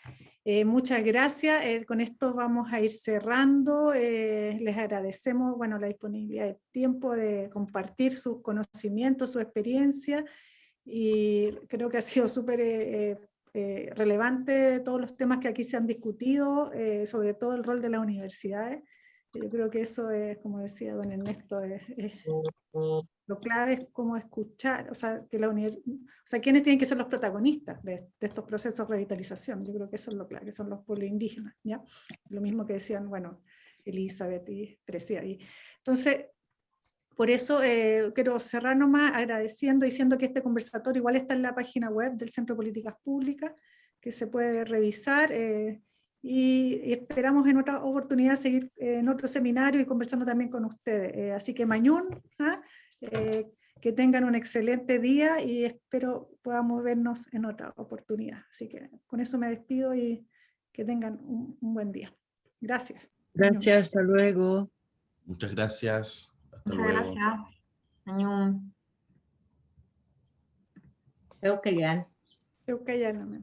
Muchas gracias. Con esto vamos a ir cerrando. Les agradecemos, bueno, la disponibilidad de tiempo de compartir sus conocimientos, su experiencia, y creo que ha sido súper relevante todos los temas que aquí se han discutido, sobre todo el rol de las universidades. Yo creo que eso es, como decía don Ernesto, lo clave es cómo escuchar, o sea, quiénes tienen que ser los protagonistas de estos procesos de revitalización. Yo creo que eso es lo clave, que son los pueblos indígenas, ¿ya? Lo mismo que decían, bueno, Elizabeth y Precia. Entonces, por eso quiero cerrar nomás agradeciendo, diciendo que este conversatorio igual está en la página web del Centro de Políticas Públicas, que se puede revisar, y esperamos en otra oportunidad seguir en otro seminario y conversando también con ustedes. Así que Mañún, que tengan un excelente día y espero podamos vernos en otra oportunidad. Así que con eso me despido y que tengan un buen día. Gracias. Gracias, hasta luego. Muchas gracias. Hasta Muchas luego. gracias. Añún. Creo que ya. Eucayana.